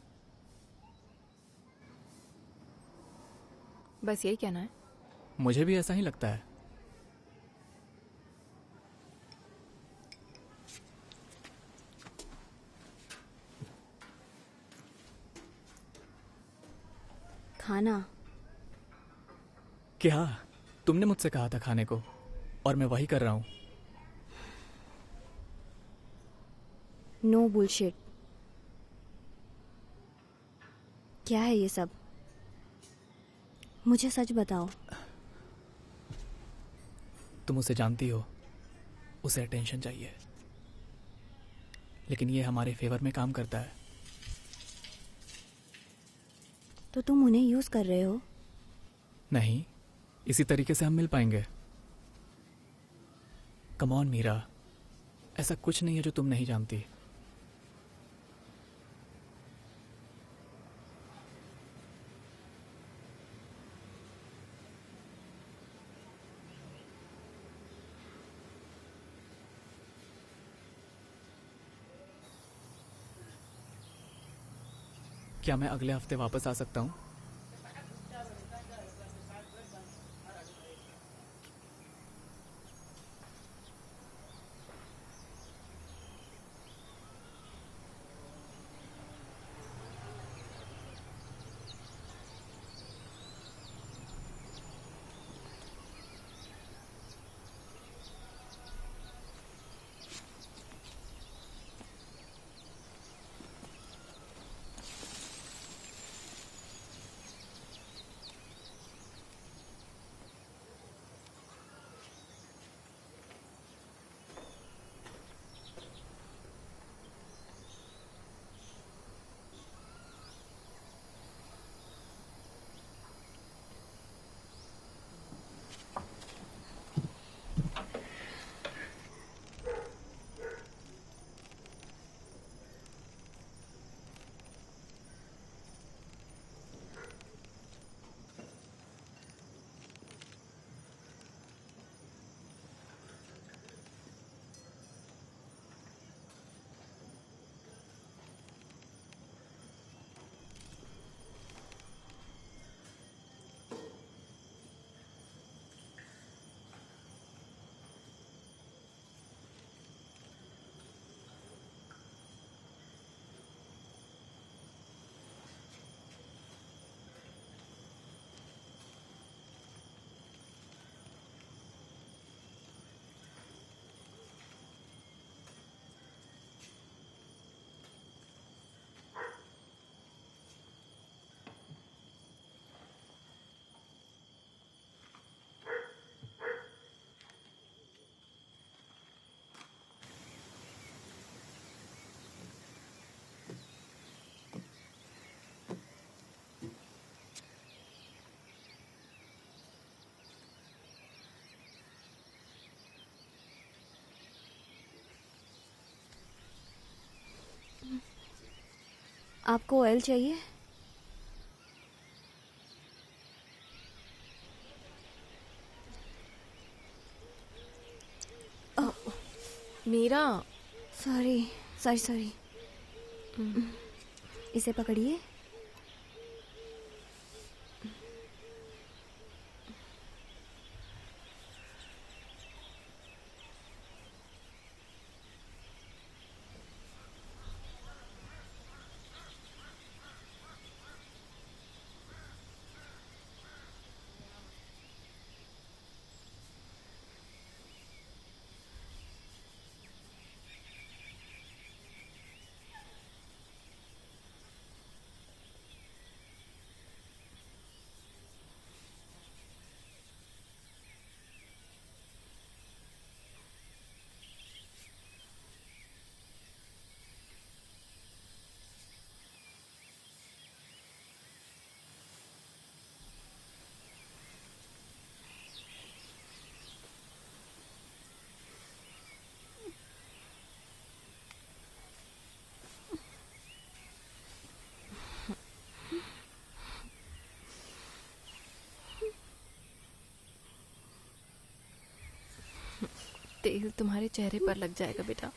बस यही कहना है? मुझे भी ऐसा ही लगता है। खाना? क्या? तुमने मुझसे कहा था खाने को, और मैं वही कर रहा हूँ। No bullshit. क्या है ये सब? मुझे सच बताओ। तुम उसे जानती हो, उसे अटेंशन चाहिए, लेकिन ये हमारे फेवर में काम करता है। तो तुम उन्हें यूज कर रहे हो? नहीं, इसी तरीके से हम मिल पाएंगे। कम ऑन मीरा, ऐसा कुछ नहीं है जो तुम नहीं जानती। क्या मैं अगले हफ्ते वापस आ सकता हूँ? आपको ऑयल चाहिए? Meera, sorry sorry sorry. इसे पकड़िए। तेल तुम्हारे चेहरे पर लग जाएगा बेटा।